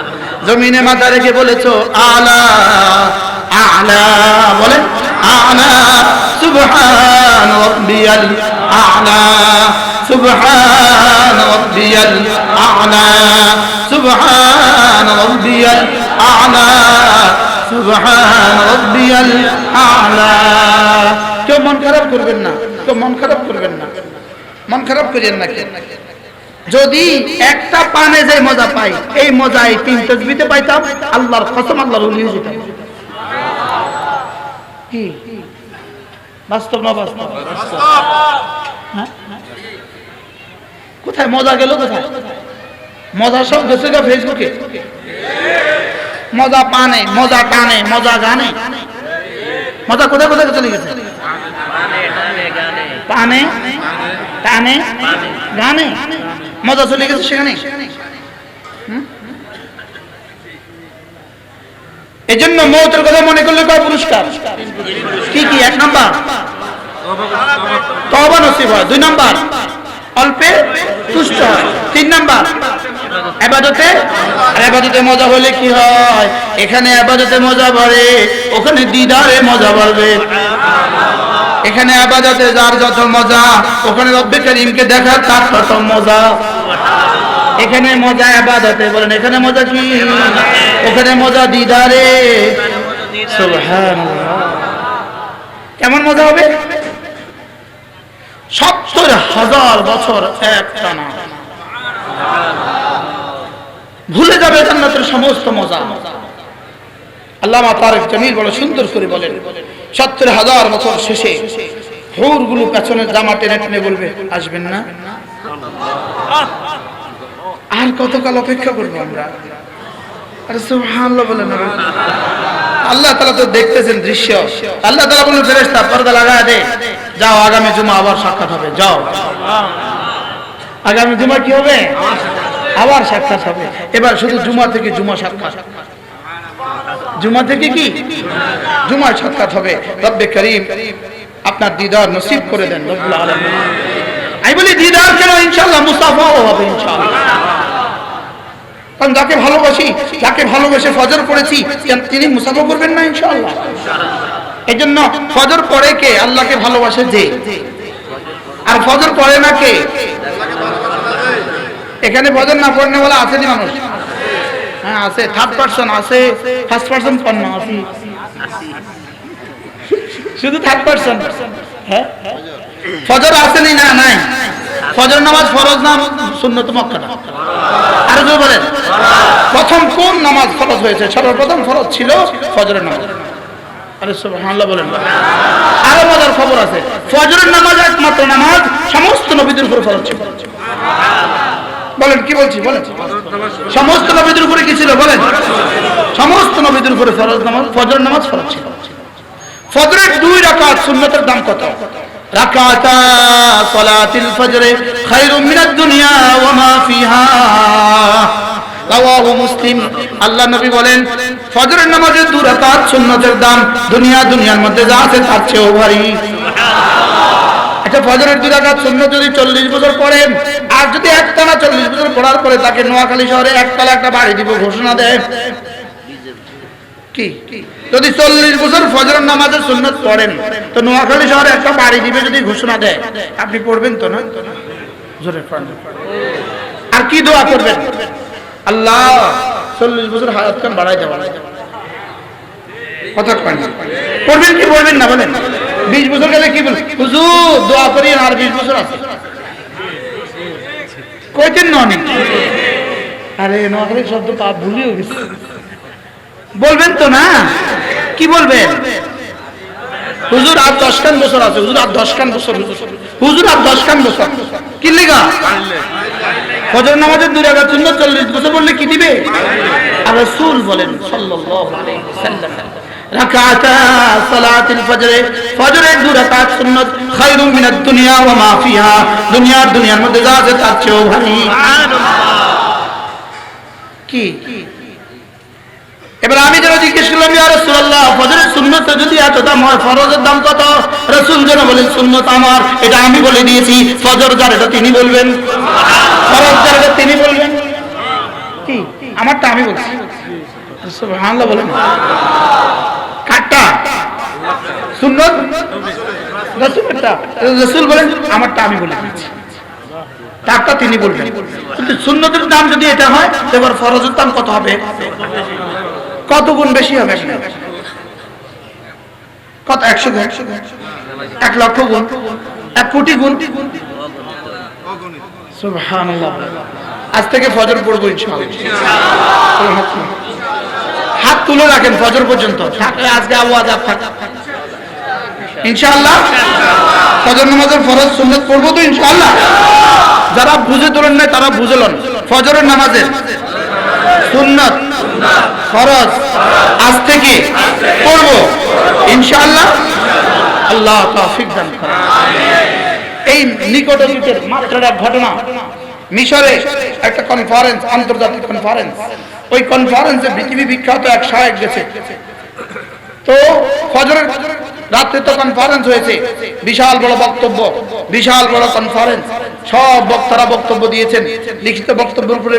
জমিনে মাথা রেখে বলেছো আলা, আলা, বলেন আলা, সুবহান রাব্বিয়াল আ'লা, সুবহান রাব্বিয়াল আ'লা, সুবহান রাব্বিয়াল আ'লা, সুবহান রাব্বিয়াল আ'লা। কেউ মন খারাপ করবেন না, কেউ মন খারাপ করবেন না, মন খারাপ করেন না। যদি একটা পানে যে মজা পাই, এই মজা এই 3 তাসবিহতে পাইতাম, আল্লাহর কসম আল্লাহর ওলি হয়ে যেতাম। কি বাস্তব না বাস্তব? হ্যাঁ, কোথায় মজা গেল? কোথায় মজা? সব গেছে গা ফেসবুকে। মজা পানে, মজা টানে, মজা গানে। মজা কোথায় কোথায় চলে গেছে? পানে, টানে, গানে। মজা চলে গেছে সেখানে। এই জন্য মৌতের কথা মনে করলে কয় পুরস্কার? কি কি? 1 নাম্বার তওবা নসিব হয়, 2 নাম্বার অল্পে তুষ্ট হয়, 3 নাম্বার ইবাদতে। আর ইবাদতে মজা হলে কি হয়? এখানে ইবাদতে মজা বাড়ে, ওখানে দিদারে মজা বাড়বে। এখানে ইবাদতে যার যত মজা, ওখানে রব্বে করিমকে দেখার তার তত মজা। এখানে মজা ইবাদতে, বলেন এখানে মজা কি? ওখানে মজা দিদারে। সুবহানাল্লাহ। কেমন মজা হবে? 70,000 বছর একটানা ভুলে যাবে জান্নাতের সমস্ত মজা। আল্লামা তারেক জামিল বড় সুন্দর করে বলেন, 70,000 বছর শেষে হুরগুলো পেছনের জামা টেনে টেনে বলবে আসবেন না? আর কতকাল অপেক্ষা করবো আমরা? আরে সুবহানাল্লাহ বলেন না। আল্লাহ তাআলা তো দেখতেছেন দৃশ্য। আল্লাহ তাআলা বলেন ফেরেশতা পর্দা লাগায় দে, যাও আগামী জুমা আবার সাক্ষাৎ হবে, যাও। আগামী জুমা কি হবে? আবার সাক্ষাৎ হবে। এবার শুধু জুমা থেকে জুমা সাক্ষাৎ, জুমা থেকে কি জুমা সাক্ষাৎ হবে। রব্বে করিম আপনার দিদার নসিব করে দেন রব্বুল আলামিন। আমি বলি দিদার কেন? ইনশাআল্লাহ মুসাফাও হবে ইনশাআল্লাহ। কারণ যাকে ভালোবাসি, যাকে ভালোবেসে ফজর পড়েছি, তিনি মুসাফা করবেন না ইনশাআল্লাহ। এই জন্য ফজর পড়ে কে? আল্লাহকে ভালোবাসে যে। আর ফজর পড়ে না কে? এখানে ফজর না পড়নে বলা আছে নি মানুষ? হ্যাঁ আছে, 3rd পারসন আছে, 1st পারসন পড়না আছে, শুধু 3rd পারসন। হ্যাঁ ফজর আছে নি? না নাই। ফজর নামাজ ফরজ না সুন্নত মুআক্কাদা? আর জোরে বলেন, প্রথম কোন নামাজ ফরজ হয়েছে? সর্বপ্রথম ফরজ ছিল ফজরের নামাজ। আরে সুবহানাল্লাহ বলেন। আরো মজার খবর আছে, ফজরের নামাজ একমাত্র নামাজ সমস্ত নবীদের উপর ফরজ ছিল। বলেন কি বলছি? বলেন সমস্ত নবীদের উপরে কি ছিল? বলেন সমস্ত নবীদের উপরে ফরজ নামাজ, ফজরের নামাজ ফরজ ছিল। ফজরের 2 রাকাত সুন্নতের দাম কত? রাকাতা সালাতিল ফজর খায়রুম মিনাদ দুনিয়া ওয়া মা ফিহা, রাওয়াহু মুসলিম। আল্লাহ নবী বলেন ফজরের নামাজের 2 রাকাত সুন্নতের দাম দুনিয়ার মধ্যে যা আছে তার চেয়েও ভারী। আচ্ছা ফজরের 2 রাকাত সুন্নত যদি 40 বছর পড়েন, আর যদি একটানা 40 বছর পড়ার পরে তাকে নোয়াখালী শহরে একতলা একটা বাড়ি দিব ঘোষণা দেয়, কি যদি 40 বছর ফজরের নামাজের সুন্নাত পড়েন তো নোয়াখালী শহরে একটা বাড়ি দিবে যদি ঘোষণা দেয় আপনি পড়বেন তো না? জোরে পড়বেন। আর কি দোয়া করবেন? আল্লাহ 40 বছর হায়াত কান বাড়াই দেওয়া, কথা কয় না? পড়বেন কি পড়বেন না বলেন? 20 বছর গেলে কি বলেন? হুজুর দোয়া করি আর 20 বছর আছে কয়দিন নয়। আরে নোয়াখালী শব্দ পাপ ভুলিও গেছে, বলবেন তো না? কি বলবেন? হুজুর আর 10 খান বছর আছে, হুজুর আর 10 খান বছর, হুজুর আর 10 খান বছর। কি লেগা? ফজর নামাজের 2 রাকাত সুন্নাত 40 বছর বললে কি দিবে? আর রাসূল বলেন সাল্লাল্লাহু আলাইহি ওয়াসাল্লাম রাকাতা সালাতুল ফজর, ফজরের 2 রাকাত সুন্নাত খায়রুম মিনাদ দুনিয়া ওয়া মা ফিহা, দুনিয়ার মধ্যে যা আছে তার চেয়েও ভারী। সুবহানাল্লাহ। কি এবার আমি যেন জিজ্ঞেস করলাম ইয়া রাসূলুল্লাহ ফজরের সুন্নাত যদি এত দাম হয় ফরজের দাম কত? রাসূল যেন বলেন সুন্নাত আমার, এটা আমি বলে দিয়েছি, ফজর যার এটা তিনি বলবেন, ফরজ যার এটা তিনি বলবেন। কি আমারটা আমি বলছি? সুবহানাল্লাহ বলেন। কাটটা সুন্নাত রাসূলেরটা, রাসূল বলেন আমারটা আমি বলে দিয়েছি, তারটা তিনি বলবেন। কিন্তু সুন্নতের দাম যদি এটা হয় এবার ফরজের দাম কত হবে? কত গুণ বেশি হবে? কত? 100 গুণ, 1 লক্ষ গুণ, 1 কোটি গুণ। সুবহানাল্লাহ। আজ থেকে ফজর পড়বো ইনশাআল্লাহ। হাত তুলে রাখেন ফজর পর্যন্ত, থাকলে আজকে আওয়াজ আর থাক ইনশাআল্লাহ। ফজর নামাজের ফরজ সুন্নাত পড়বো তো ইনশাআল্লাহ। যারা বুঝে তোলেন না তারা বুঝলেন ফজরের নামাজের সুন্নাত ফরজ আজ থেকে পড়বো ইনশাআল্লাহ। আল্লাহ তৌফিক দান করেন। এই নিকট অতীতের মাত্রার এক ঘটনা, মিশরে একটা কনফারেন্স, আন্তর্জাতিক কনফারেন্স, ওই কনফারেন্সে পৃথিবী বিখ্যাত এক শায়েখ গেছে। তো ফজরের রাতে তো কনফারেন্স হয়েছে, বিশাল বড় বক্তব্য, বিশাল বড় কনফারেন্স, সব বক্তারা বক্তব্য দিয়েছেন, লিখিত বক্তব্যের উপরে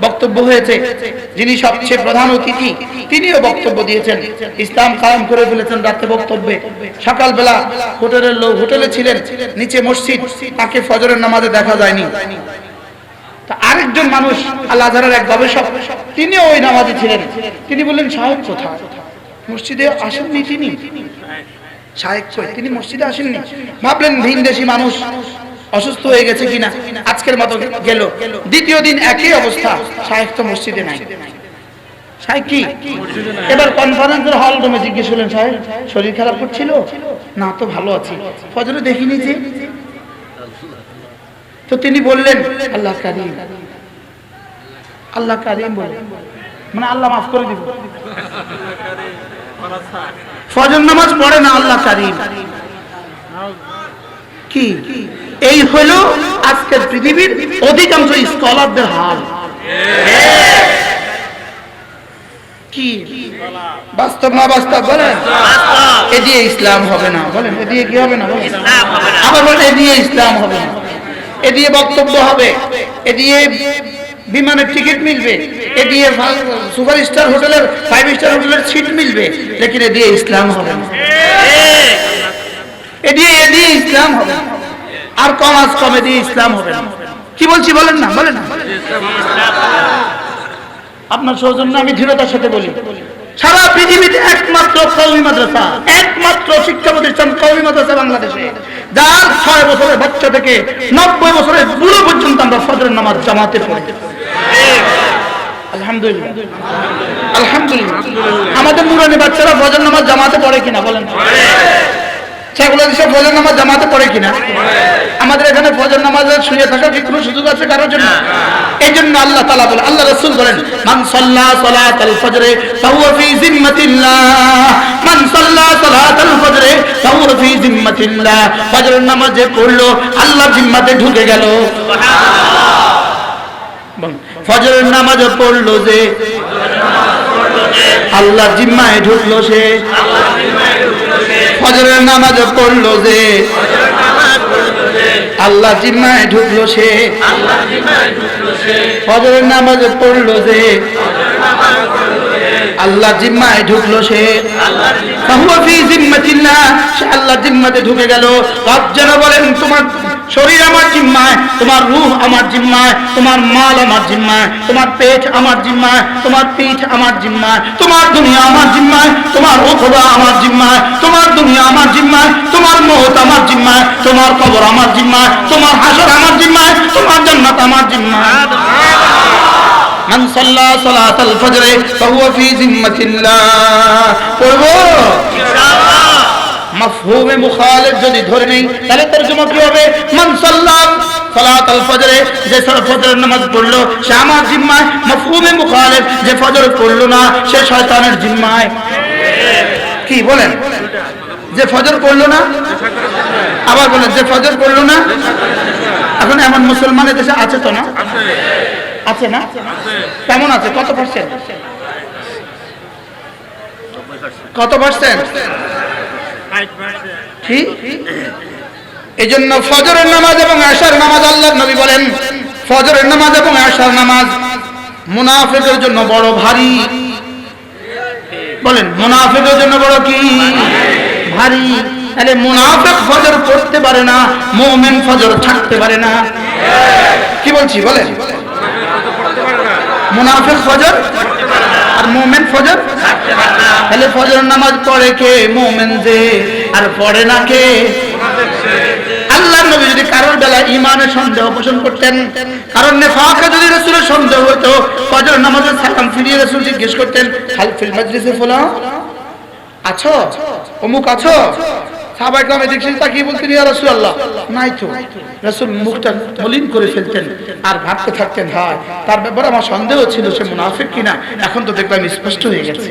বক্তব্য হয়েছে। যিনি সবচেয়ে প্রধান অতিথি তিনিও বক্তব্য দিয়েছেন, ইসলাম কায়েম করে ফেলেছেন রাতে বক্তব্যে। সকালবেলা হোটেলের লোক হোটেলে ছিলেন, নিচে মসজিদ, তাকে ফজরের নামাজে দেখা যায়নি। তা আরেকজন মানুষ আল আজহারের এক গবেষক, তিনিও ওই নামাজে ছিলেন। তিনি বললেন সাহেব কোথায়? মসজিদে আসেননি তিনি। শায়েখ কই? তিনি মসজিদে আসেননি। ভাবলেন ভিনদেশী মানুষ, অসুস্থ হয়ে গেছে কিনা, আজকের মতো গেল। দ্বিতীয় দিন একই অবস্থা, শায়েখ তো মসজিদে নাই। শায়েখ কি? এবার কনফারেন্সের হল রুমে জিজ্ঞেস করলেন সাহেব শরীর খারাপ করছিল? না তো ভালো আছি, ফজরে দেখিনি যে। তো তিনি বললেন আল্লাহ কারীম, আল্লাহ কারীম বলে মানে আল্লাহ মাফ করে দিব। ফজর নামাজ পড়ে না, আল্লাহ কারীম। কি এই হলো আজকের পৃথিবীর অধিকাংশ স্কলারদের হাল। কি বাস্তব না বাস্তব বলেন? এ দিয়ে ইসলাম হবে না বলেন, এ দিয়ে কি হবে না বলেন? আবার বলেন এ দিয়ে ইসলাম হবে না, এ দিয়ে বক্তব্য হবে, এ দিয়ে বিমানের টিকিট মিলবে, এ দিয়ে সুপার স্টার হোটেলের 5 স্টার হোটেলের সিট মিলবে, লেকিন এ দিয়ে ইসলাম হবে না। এ দিয়ে ইসলাম হবে না, আর কম আজ কমে দিয়ে ইসলাম হবে না। কি বলছি বলেন না, বলেন না। আপনার সৌজন্য আমি দৃঢ়তার সাথে বলি, সারা পৃথিবীতে একমাত্র কওমি মাদ্রাসা, একমাত্র শিক্ষা প্রতিষ্ঠান কওমি মাদ্রাসা বাংলাদেশে, যার 6 বছরের বাচ্চা থেকে 90 বছরের বুড়ো পর্যন্ত আমরা ফজরের নামাজ জামাতে পড়ি। আলহামদুলিল্লাহ, আলহামদুলিল্লাহ। আমাদের নুরানি বাচ্চারা ফজর নামাজ জামাতে পড়ে কিনা বলেন? সেগুলো দেশে ফজর নামাজ জামাতে পড়ে কিনা? আমাদের এখানে ফজর নামাজে শুয়ে থাকার কি কোনো সুযোগ আছে কারোর জন্য? এই জন্য আল্লাহ তাআলা বলেন, আল্লাহ রাসূল বলেন, মান সাল্লা সালাতাল ফজরে ফাহুয়া ফি জিম্মাতিল্লাহ, মান সাল্লা সালাতাল ফজরে ফাহুয়া ফি জিম্মাতিল্লাহ। ফজরের নামাজে পড়লো আল্লাহর জিম্মাতে ঢুকে গেল। সুবহানাল্লাহ। ফজরের নামাজে পড়লো যে আল্লাহর জিম্মায় ঢুকলো সে। ফজরের নামাজে পড়লো যে আল্লাহ জিম্মায় ঢুকলো সে। ফজরের নামাজে পড়লো যে আল্লাহ জিম্মায় ঢুকলো, সে ফাহুয়া ফি জিম্মাতিল্লাহ, সে আল্লাহ জিম্মাতে ঢুকে গেল। রব যেন বলেন তোমার শরীর আমার জিম্মায়, তোমার রূহ আমার জিম্মায়, তোমার মাল আমার জিম্মায়, তোমার পেট আমার জিম্মায়, তোমার পিঠ আমার জিম্মায়, তোমার দুনিয়া আমার জিম্মায়, তোমার উখবা আমার জিম্মায়, তোমার দুনিয়া আমার জিম্মায়, তোমার মওত আমার জিম্মায়, তোমার কবর আমার জিম্মায়, তোমার হাসর আমার জিম্মায়, তোমার জান্নাত আমার জিম্মায়। মান সাল্লা সালাতাল ফজর ফাহুয়া ফি জিম্মাতিল্লাহ। পড়বো ইনশাআল্লাহ। মাফহুমে মুখালিফ যদি ধরে নেই তাহলে তরজমা কি হবে? মান সাল্লা সালাতাল ফজর, যে ফজরের নামাজ পড়লো সে আমার জিম্মায়। মাফহুমে মুখালিফ, যে ফজর পড়লো না সে শয়তানের জিম্মায়। কি বলেন? যে ফজর পড়লো না, আবার বলেন যে ফজর পড়লো না। এখন এমন মুসলমানের দেশে আছে তো না? আছে না? কেমন আছে? কত পার্সেন্ট? কত পার্সেন্ট? এই জন্য ফজরের নামাজ এবং আশার নামাজ, আল্লাহর নবী বলেন ফজরের নামাজ এবং আশার নামাজ মুনাফিকের জন্য বড় ভারী। বলেন মুনাফিকের জন্য বড় কি? ভারী। তাহলে মুনাফিক ফজর পড়তে পারে না, মুমিন ফজর থাকতে পারে না। কি বলছি বলেন? মুনাফিক ফজর আর মুমিন ফজর থাকতে পারে না। তাহলে ফজরের নামাজ পড়ে কে? মুমিন যে। আর পড়ে না কে? আল্লাহর নবী যদি কারোর বেলা ঈমানের সন্দেহ পোষণ করতেন, কারণ নেফাকে যদি রাসূলের সন্দেহ হতো, ফজর নামাজের সালাম ফিরিয়ে রাসূল জিজ্ঞেস করতেন হাল ফিল মাজলিসে ফুলান, আছো? অমুক আছো? সাহাবায়ে কেরাম দেখছেন তাকিয়ে বলতেন ইয়া রাসূলুল্লাহ, নাই তো। রাসূল মুখটা মলিন করে ফেলতেন আর ভাবতে থাকতেন হায় তার ব্যাপারে আমার সন্দেহ ছিল সে মুনাফিক কিনা, এখন তো দেখলাম স্পষ্ট হয়ে গেছে।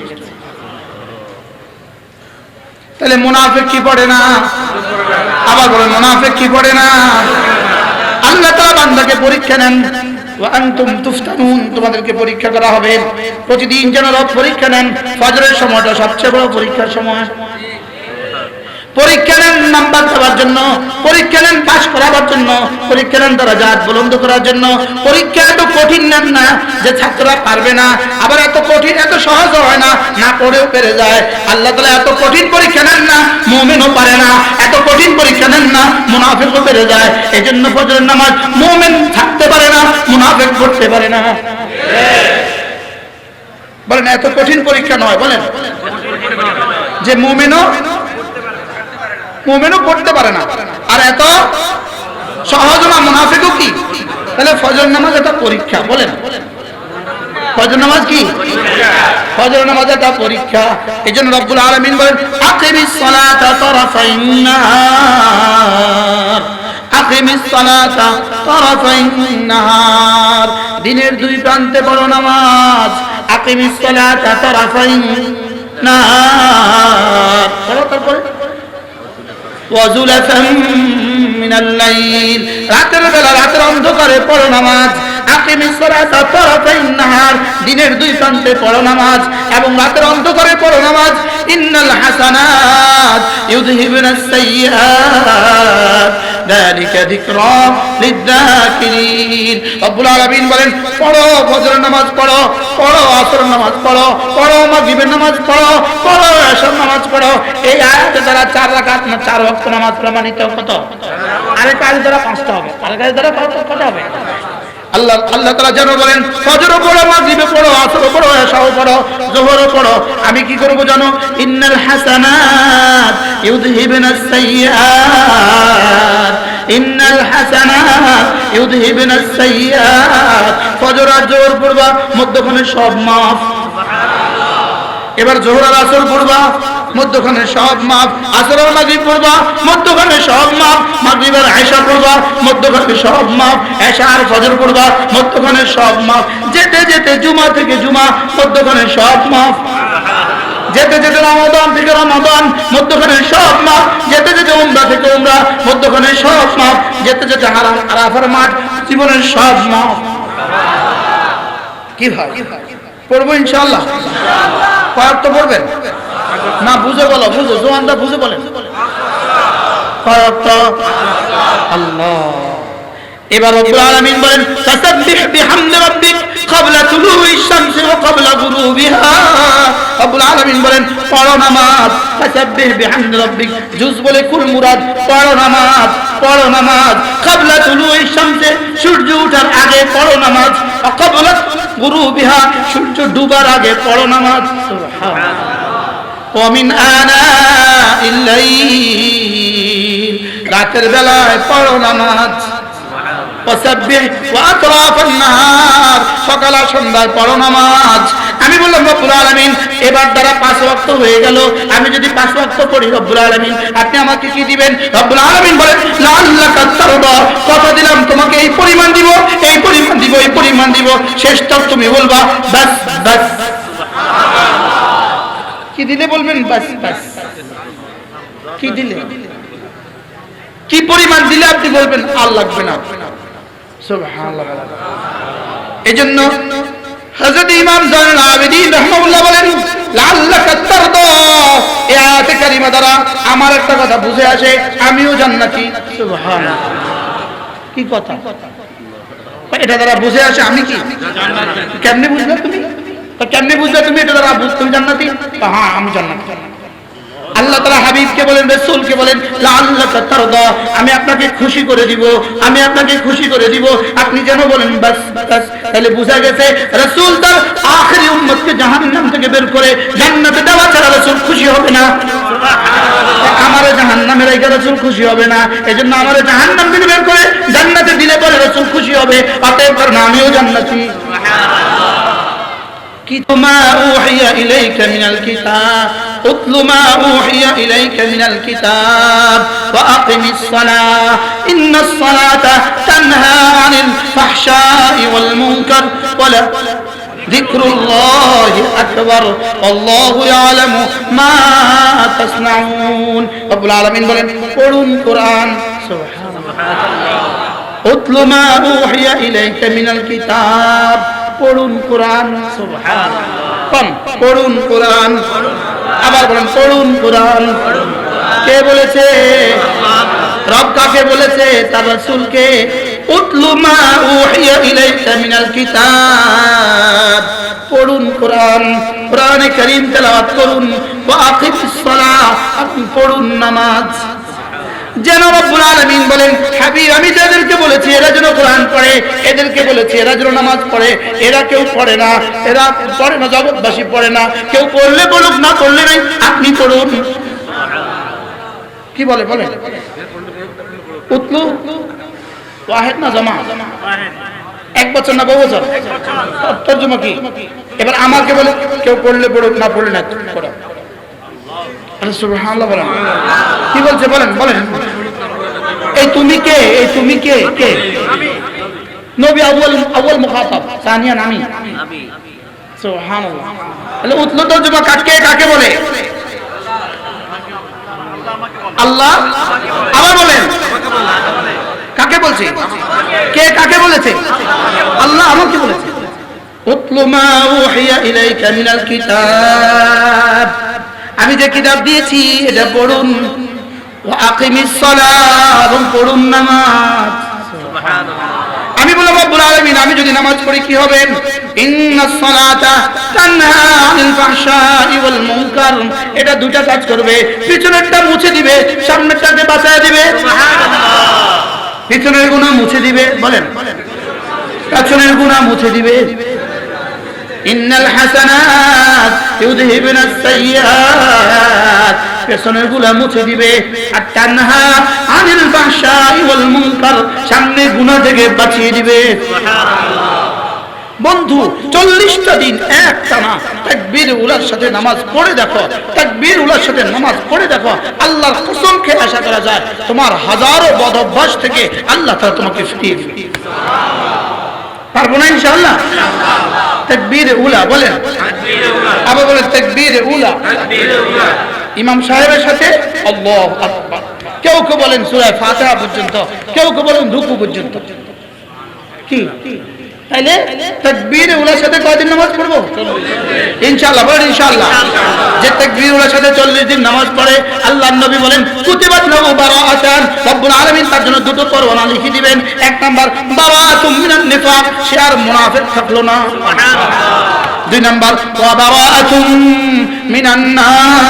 তাহলে মুনাফিক কি পড়ে না? আবার বলেন মুনাফিক কি পড়ে না? আল্লাহ তাআলা বান্দাকে পরীক্ষা নেন। ওয়া আনতুম তুফতানুন, তোমাদেরকে পরীক্ষা করা হবে। প্রতিদিন যেন রব পরীক্ষা নেন। ফজরের সময়টা সবচেয়ে বড় পরীক্ষার সময়। পরীক্ষা নেন নাম্বার দেওয়ার জন্য, পরীক্ষা নেন পাস করাবার জন্য, পরীক্ষা নেন দরজাত বুলন্দ করার জন্য। পরীক্ষা এত কঠিন নেন না যে ছাত্ররা পারবে না, আবার এত কঠিন এত সহজ হয় না, না পড়েও পেরে যায়। আল্লাহ তাআলা এত কঠিন পরীক্ষা নেন না, মুমিনও পারে না। এত কঠিন পরীক্ষা নেন না, মুনাফিকও পেরে যায়। এজন্য ফজরের নামাজ মুমিন থাকতে পারে না, মুনাফিক পড়তে পারে না। বলেন এত কঠিন পরীক্ষা নয়, বলেন যে মুমিনও পড়তে পারে না, আর এত সহজ না মুনাফিকও কি। তাহলে ফজর নামাজ একটা পরীক্ষা। বলেন ফজর নামাজ কি? ফজর নামাজ একটা পরীক্ষা। এজন্য রব্বুল আলামিন বলেন আকিমিস সালাতা তারাফাইন নাহার, আকিমিস সালাতা তারাফাইন নাহার, দিনের দুই প্রান্তে পড়ো নামাজ। আকিমিস সালাতা তারাফাইন নাহার পড়ো, তারপরে ওয়াজুলাতাম মিনাল লাইল, রাতের বেলা রাতের অন্ধকারে পড়ো নামাজ। আকিমিস সালাতা তারাফাইন নাহার, দিনের দুই প্রান্তে পড়ো নামাজ এবং রাতের অন্ধকারে পড়ো নামাজ। ইন্নাল হাসানাত ইউযহিবুনাস সাইয়্যাত যালিকা যিকরা লিয-যাকিরিন। রব্বুল আলামিন বলেন পড়ো ফজরের নামাজ পড়ো, পড়ো আসরের নামাজ পড়ো, পড়ো মাগরিবের নামাজ পড়ো, পড়ো এশার নামাজ পড়ো। এই আয়াতে দ্বারা 4 রাকাত না 4 ওয়াক্ত নামাজ প্রমাণিত। কত? আরে কাজ দ্বারা 5টা হবে, আর কাজ দ্বারা কত হবে? আল্লাহ তাআলা যেন বলেন ফজরও পড়ো, মাগরিবও পড়ো, আসরও পড়ো, এশাও পড়ো, যোহরও পড়ো। আমি কি করব জানো? ইন্নাল হাসানাত ইউযহিবুনাস সাইয়্যাত, ইন্নাল হাসানাত ইউযহিবুনাস সাইয়্যাত। ফজর আর যোহর পড়বা, মধ্যখানে সব মাফ। এবার যোহর আর আসর পড়বা, মধ্যখানে সব মাফ। আসর আর মাগরিব পড়বা, মধ্যখানে সব মাফ। মাগরিব আর এশা পড়বা, মধ্যখানে সব মাফ। এশা আর ফজর পড়বা, মধ্যখানে সব মাফ। যেতে যেতে জুমা থেকে জুমা, মধ্যখানে সব মাফ। যেতে যেতে রমাদান থেকে রমাদান, মধ্যখানে সব মাফ। যেতে যেতে উমরা থেকে উমরা, মধ্যখানে সব মাফ। যেতে যেতে আরাফার মাঠ, জীবনের সব মাফ। কি ভাই পড়বো ইনশাআল্লাহ? কয়েক তো পড়বেন না? বুঝে বলো, বুঝো জোয়ানরা বুঝে বলেন কয়েক তো। আল্লাহ। এবার রব্বুল আলামিন বলেন ফাসাব্বিহ বিহামদি রাব্বিক ক্বাবলা তুলুই শামসি ওয়া ক্বাবলা গুরুবিহা। রব্বুল আলামিন বলেন পড়ো নামাজ, ফাসাব্বিহ বিহামদি রাব্বিক, জুজ বলে কুল মুরাদ, পড়ো নামাজ, পড়ো নামাজ। ক্বাবলা তুলুই শামসি, সূর্য ওঠার আগে পড়ো নামাজ, ওয়া ক্বাবলা গুরুবিহা, সূর্য ডুবার আগে পড়ো নামাজ। সুবহানাল্লাহ। ওয়া মিন আনাইল লাইল, রাতের বেলায় পড়ো নামাজ। ওয়াসাব্বিহ ওয়া আতরাফান নাহার, সকাল আর সন্ধ্যায় পড়ো নামাজ। আমি বললাম রব্বুল আলামিন এবার দ্বারা 5 ওয়াক্ত হয়ে গেল, আমি যদি 5 ওয়াক্ত পড়ি রব্বুল আলামিন আপনি আমাকে কি দিবেন? রব্বুল আলামিন বলেন লাআল্লাকা তারদা, কথা দিলাম তোমাকে এই পরিমাণ দিব, এই পরিমাণ দিব, এই পরিমাণ দিব। শেষ তক তুমি বলবা বাস বাস। কি দিলে বলবেন বাস বাস? কি দিলে, কি পরিমাণ দিলে আপনি বলবেন আর লাগবে না? সুবহানাল্লাহ। এজন্য হযরত ইমাম জাইনুল আবেদিন রাহিমাহুল্লাহ বলেন লাআল্লাকা তারদা, এই আয়াতে কারিমা দ্বারা আমার একটা কথা বুঝে আসে, আমিও জান্নাতি। সুবহানাল্লাহ। কি কথা? এটা দ্বারা বুঝে আসে আমি কি জান্নাতি। কেমনে বুঝলে তুমি? কেমনে বুঝলে তুমি এটা দ্বারা তুমি জান্নাতি? হ্যাঁ আমি জান্নাতি। আল্লাহ তাআলা হাবিবকে বলেন, রাসূলকে বলেন লাআল্লাকা তারদা, আমি আপনাকে খুশি করে দিব, আমি আপনাকে খুশি করে দিব, আপনি যেন বলেন বাস বাস। তাহলে বোঝা গেছে রাসূল তার আখেরি উম্মতকে জাহান্নাম থেকে বের করে জান্নাতে দেওয়া ছাড়া রাসূল খুশি হবে না। আমারে জাহান্নামে রেখে রাসূল খুশি হবে না, এজন্য আমারে জাহান্নাম থেকে বের করে জান্নাতে দিলে পরে রাসূল খুশি হবে। অতএব কারণ আমিও জান্নাতি। ما أوحي إليك من الكتاب اتل ما أوحي إليك من الكتاب وأقم الصلاة إن الصلاة تنهى عن الفحشاء والمنكر ولا ذكر الله أكبر والله يعلم ما تصنعون। رب العالمين বলেন পড়ুন কোরআন। সুবহানাল্লাহ। اتل ما أوحي إليك من الكتاب, পড়ুন কোরআন। সুবহানাল্লাহ। পড়ুন কোরআন। আবার বলেন পড়ুন কোরআন। কে বলেছে? রব কাকে বলেছে? তার রাসূলকে। উতলু মা উহিয়া ইলাইকা মিনাল কিতাব, পড়ুন কোরআন, কোরআনে কারীম তেলাওয়াত করুন। ওয়া আকিমিস সালাহ, আপনি পড়ুন নামাজ। যেন রব্বুল আলামিন বলেন হাবিব আমি যাদেরকে বলেছি এরা যেন কোরআন পড়ে, এদেরকে বলেছি এরা যেন নামাজ পড়ে, এরা কেউ পড়ে না, এরা পড়ে না, জগৎবাসী পড়ে না, কেউ পড়লে বলুক না পড়লে নাই, আপনি পড়ুন। কি বলে বলেন? উতলু ওয়াহিদ না জামা? এক বছর না বহু বছর? তরজমা কি? এবার আমাকে বলে কেউ পড়লে পড়ুক না পড়লে না পড়ো। সুবহানাল্লাহ বলেন। কি বলছে বলেন বলেন? এই তুমি কে? এই তুমি কে? কে? নবী আউয়াল মুখাতাব, সানিয়া নামি। সুবহানাল্লাহ। তাহলে উতলু তরজমা কাকে কাকে বলে? আল্লাহ। আবার বলেন কাকে বলছে? কে কাকে বলেছে? আল্লাহ আমাকে বলেছে। উতলু মা উহিয়া ইলাইকা মিনাল কিতাব, আমি যে কিতাব দিয়েছি এটা পড়ুন। ওয়া আকিমিস সালাহ, এবং পড়ুন নামাজ। সুবহানাল্লাহ। আমি বললাম রব্বুল আলামিন আমি যদি নামাজ পড়ি কি হবে? ইন্নাস সালাতা তানহা আনিল ফাহশাই ওয়াল মুনকার, এটা দুটো কাজ করবে, পিছনেরটা মুছে দিবে, সামনেরটাকে বাঁচায় দিবে। সুবহানাল্লাহ। পিছনের গুনাহ মুছে দিবে, বলেন পিছনের গুনাহ মুছে দিবে। ইন্নাল হাসানাত ইউযহিবুনাস সাইয়্যাত, পেছনের গুনাহ মুছে দিবে। আর তানহা আনিল ফাহশাই ওয়াল মুনকার, সামনে গুনাহ থেকে বাঁচিয়ে দিবে। সুবহানাল্লাহ। বন্ধু 40টা দিন একটানা তাকবীর উলার সাথে নামাজ পড়ে দেখো, তাকবীর উলার সাথে নামাজ পড়ে দেখো, আল্লাহর কসম খেয়ে আশা করা যায় তোমার হাজারো বদ অভ্যাস থেকে আল্লাহ তাআলা তোমাকে ফিরিয়ে দিবে। পারবো না ইনশাআল্লাহ? তাকবীর উলা বলেন, আবার বলেন তাকবীর উলা। ইমাম সাহেবের সাথে আল্লাহু আকবার। কেউ কেউ বলেন সূরা ফাতিহা পর্যন্ত, কেউ কেউ বলেন রুকু পর্যন্ত। কি তাইলে তাকবীর উলার সাথে কয়দিন নামাজ পড়বো? ইনশাআল্লাহ বলেন ইনশাআল্লাহ। যে তাকবীরের সাথে 40 দিন নামাজ পড়ে আল্লাহর নবী বলেন কুতিবাত লাহু বারাআতান, রব্বুল আলামিন তার জন্য দুটো পরোয়ানা লিখে দিবেন। এক নাম্বার বারাআতুম মিনান নিফাক, সে আর মুনাফিক থাকলো না। সুবহানাল্লাহ। দুই নাম্বার ওয়া বারাআতুম মিনান নার,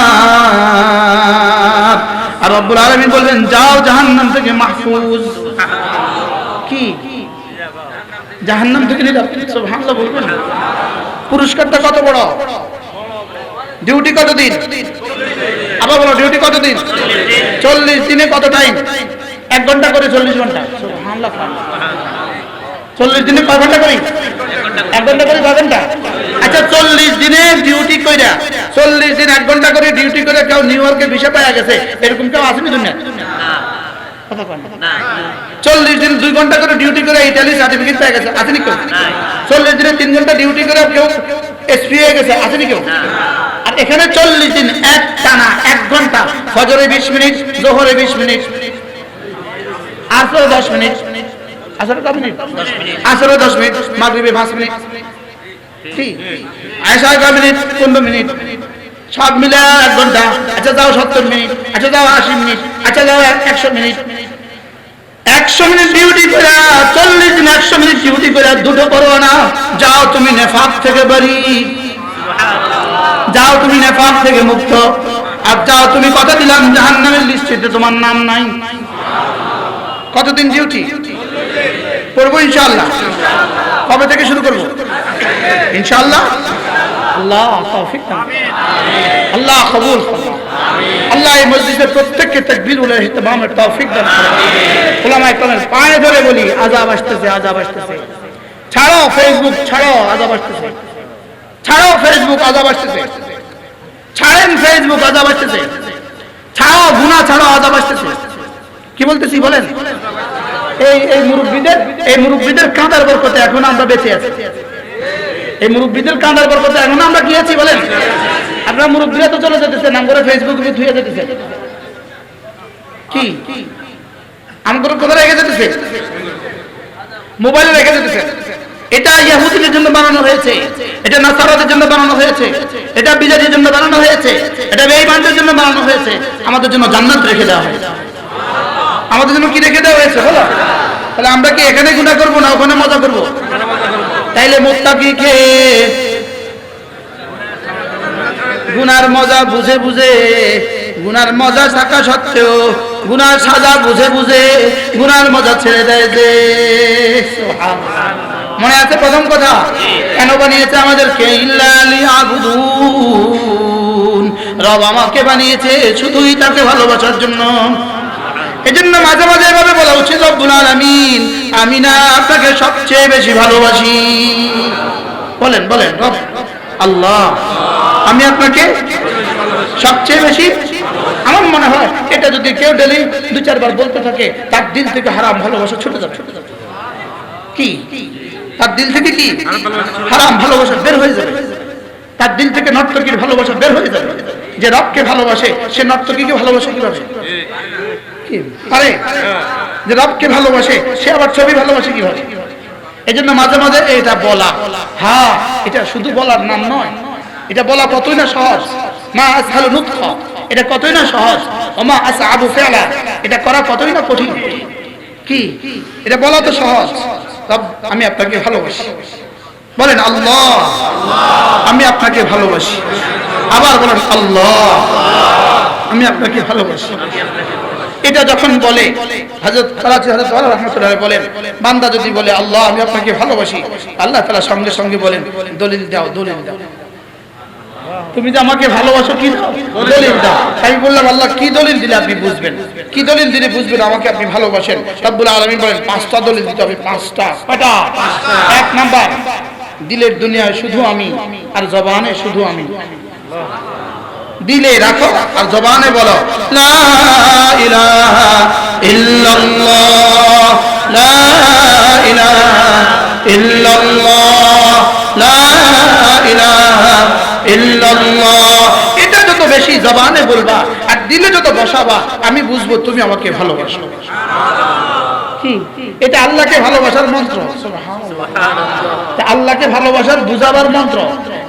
আর রব্বুল আলামিন বলবেন যাও জাহান্নাম থেকে মাহফুজ। কি জাহান্নাম থেকে নিরাপদ, সুবহানাল্লাহ বলবেন। পুরস্কারটা কত বড়, ডিউটি কতদিন, আবার বলো ডিউটি কতদিন, 40 দিনে কত টাইম, 1 ঘন্টা করে 40 ঘন্টা, সুবহানাল্লাহ। 40 দিনে কয় ঘন্টা করি, 1 ঘন্টা করে 2 ঘন্টা। আচ্ছা 40 দিনে ডিউটি কইরা 40 দিন 1 ঘন্টা করে ডিউটি করে কেউ নিউ ইয়র্কে ভিসা পাওয়া গেছে, এরকম কেউ আসেনি দুনিয়া? না। 40 দিন 2 ঘন্টা করে ডিউটি করে ইতালি সার্টিফিকেট পেয়ে গেছে, আসেনি কেউ? 40 দিনে 3 ঘন্টা ডিউটি করে কেউ এসপি হয়ে গেছে, আসেনি কেউ? আর এখানে 40 দিন এক টানা 1 ঘন্টা, ফজরে 20 মিনিট, যোহরে 20 মিনিট, আসরে 10 মিনিট, আসরে কত মিনিট, আসরে 10 মিনিট, মাগরিবে 5 মিনিট, ঠিক আয়েশায় কয় মিনিট, 15 মিনিট, সব মিলে 1 ঘন্টা। আচ্ছা যাও 70 মিনিট, আচ্ছা যাও 80 মিনিট, আচ্ছা যাও 100 মিনিট। 100 মিনিট ডিউটি করে 40 দিন 100 মিনিট ডিউটি করে দুটো করো না, যাও তুমি নেফাক থেকে বাড়ি, যাও তুমি নেফাক থেকে মুক্ত, আর যাও তুমি কথা দিলাম জাহান্নামের লিস্টে তোমার নাম নাই। কতদিন ডিউটি করবো ইনশাআল্লাহ? কবে থেকে শুরু করবো ইনশাআল্লাহ? আল্লাহ তৌফিক দান, আল্লাহ কবুল করুন, আল্লাহ এই মসজিদের প্রত্যেককে তাকবীর ওয়াল ইহতিমামের তৌফিক দান করুন। উলামায়ে কেরামের পায়ে ধরে বলি আযাব আসতেছে, আযাব আসতেছে, ছাড়ো ফেসবুক, ছাড়ো আযাব আসতেছে, ছাড়ো ফেসবুক, আযাব আসতেছে, ছাড়েন ফেসবুক, আযাব আসতেছে, ছাড়ো গুনাহ, ছাড়ো আযাব আসতেছে। কি বলতেছি বলেন? এই মুরব্বিদের কাঁদার বরকতে এখন আমরা বেঁচে আছি। এই মুরব্বিদের কাঁদার বরকতে এখন আমরা কি আছি বলেন? আপনারা মুরব্বিরা তো চলে যেতেছে, নাম করে ফেসবুকে ধুয়ে যেতেছে, কি আমগুলো কোথায় রেখে যেতেছে, মোবাইলে রেখে যেতেছে। এটা ইহুদিদের জন্য বানানো হয়েছে, এটা নাসারাদের জন্য বানানো হয়েছে, এটা বিজাতির জন্য বানানো হয়েছে, এটা বেঈমানদের জন্য বানানো হয়েছে। আমাদের জন্য জান্নাত রেখে দেওয়া হয়েছে। আমাদের জন্য কি রেখে দেওয়া হয়েছে বলো? তাহলে আমরা কি এখানে গুনাহ করব না ওখানে মজা করব? তাইলে মুত্তাকিকে গুনার মজা বুঝে বুঝে, গুনার মজা থাকা সত্ত্বেও গুনার সাজা বুঝে বুঝে গুনার মজা ছেড়ে দেয় যে। মনে আছে প্রথম কথা কেন বানিয়েছে আমাদেরকে? ইল্লা লিয়াবুদুন, রব আমাকে বানিয়েছে শুধুই তাকে ভালোবাসার জন্য। এজন্য মাঝে মাঝে এভাবে বলা উচিত, রব্বুল আলামিন আমি না আপনাকে সবচেয়ে বেশি ভালোবাসি। বলেন বলেন, রব আল্লাহ আমি আপনাকে সবচেয়ে বেশি। আমার মনে হয় এটা যদি কেউ ডেলি 2-4 বার বলতে থাকে, তার দিল থেকে হারাম ভালোবাসা ছুটে যাবে। কি তার দিল থেকে কি হারাম ভালোবাসা বের হয়ে যাবে, তার দিল থেকে নর্তকীর ভালোবাসা বের হয়ে যাবে। যে রবকে ভালোবাসে সে নর্তকীকে ভালোবাসে কিভাবে? পারে যে রবকে ভালোবাসে সে আবার ছবি ভালোবাসে কিভাবে? এই জন্য মাঝে মাঝে এটা বলা, হ্যাঁ এটা শুধু বলার নাম নয়, এটা বলা কতই না সহজ। মা আসহালু নুতকা, এটা কতই না সহজ। ওমা আসআবু ফিআলা, এটা করা কতই না কঠিন। কি এটা বলা তো সহজ, রব আমি আপনাকে ভালোবাসি। বলেন আল্লাহ আমি আপনাকে ভালোবাসি। আবার বলেন আল্লাহ আমি আপনাকে ভালোবাসি। এটা যখন বলে হযরত করাচি হযরত ওমর রাহমাতুল্লাহ বলেন, বান্দা যদি বলে আল্লাহ আমি আপনাকে ভালোবাসি, আল্লাহ তাআলা সঙ্গে সঙ্গে বলেন দলিল দাও, দলিল দাও। তুমি যে আমাকে ভালোবাসো কি দাও? দলিল দাও। আমি বললাম আল্লাহ কি দলিল দিলে আপনি বুঝবেন? কি দলিল দিলে বুঝবেন আমাকে আপনি ভালোবাসেন? রব্বুল আলামিন বলেন 5টা দলিল দিতে হবে। 5টা। কয়টা? 1 নাম্বার দিলের দুনিয়ায় শুধু আমি, আর জবানে শুধু আমি। দিলে রাখো আর জবানে বলো লা ইলাহা ইল্লাল্লাহ, লা ইলাহা ইল্লাল্লাহ, লা ইলাহা ইল্লাল্লাহ। এটা যত বেশি জবানে বলবা আর দিলে যত বসাবা, আমি বুঝবো তুমি আমাকে ভালোবাসো। কি এটা আল্লাহকে ভালোবাসার মন্ত্র, সুবহানাল্লাহ। আল্লাহকে ভালোবাসার বুঝাবার মন্ত্র।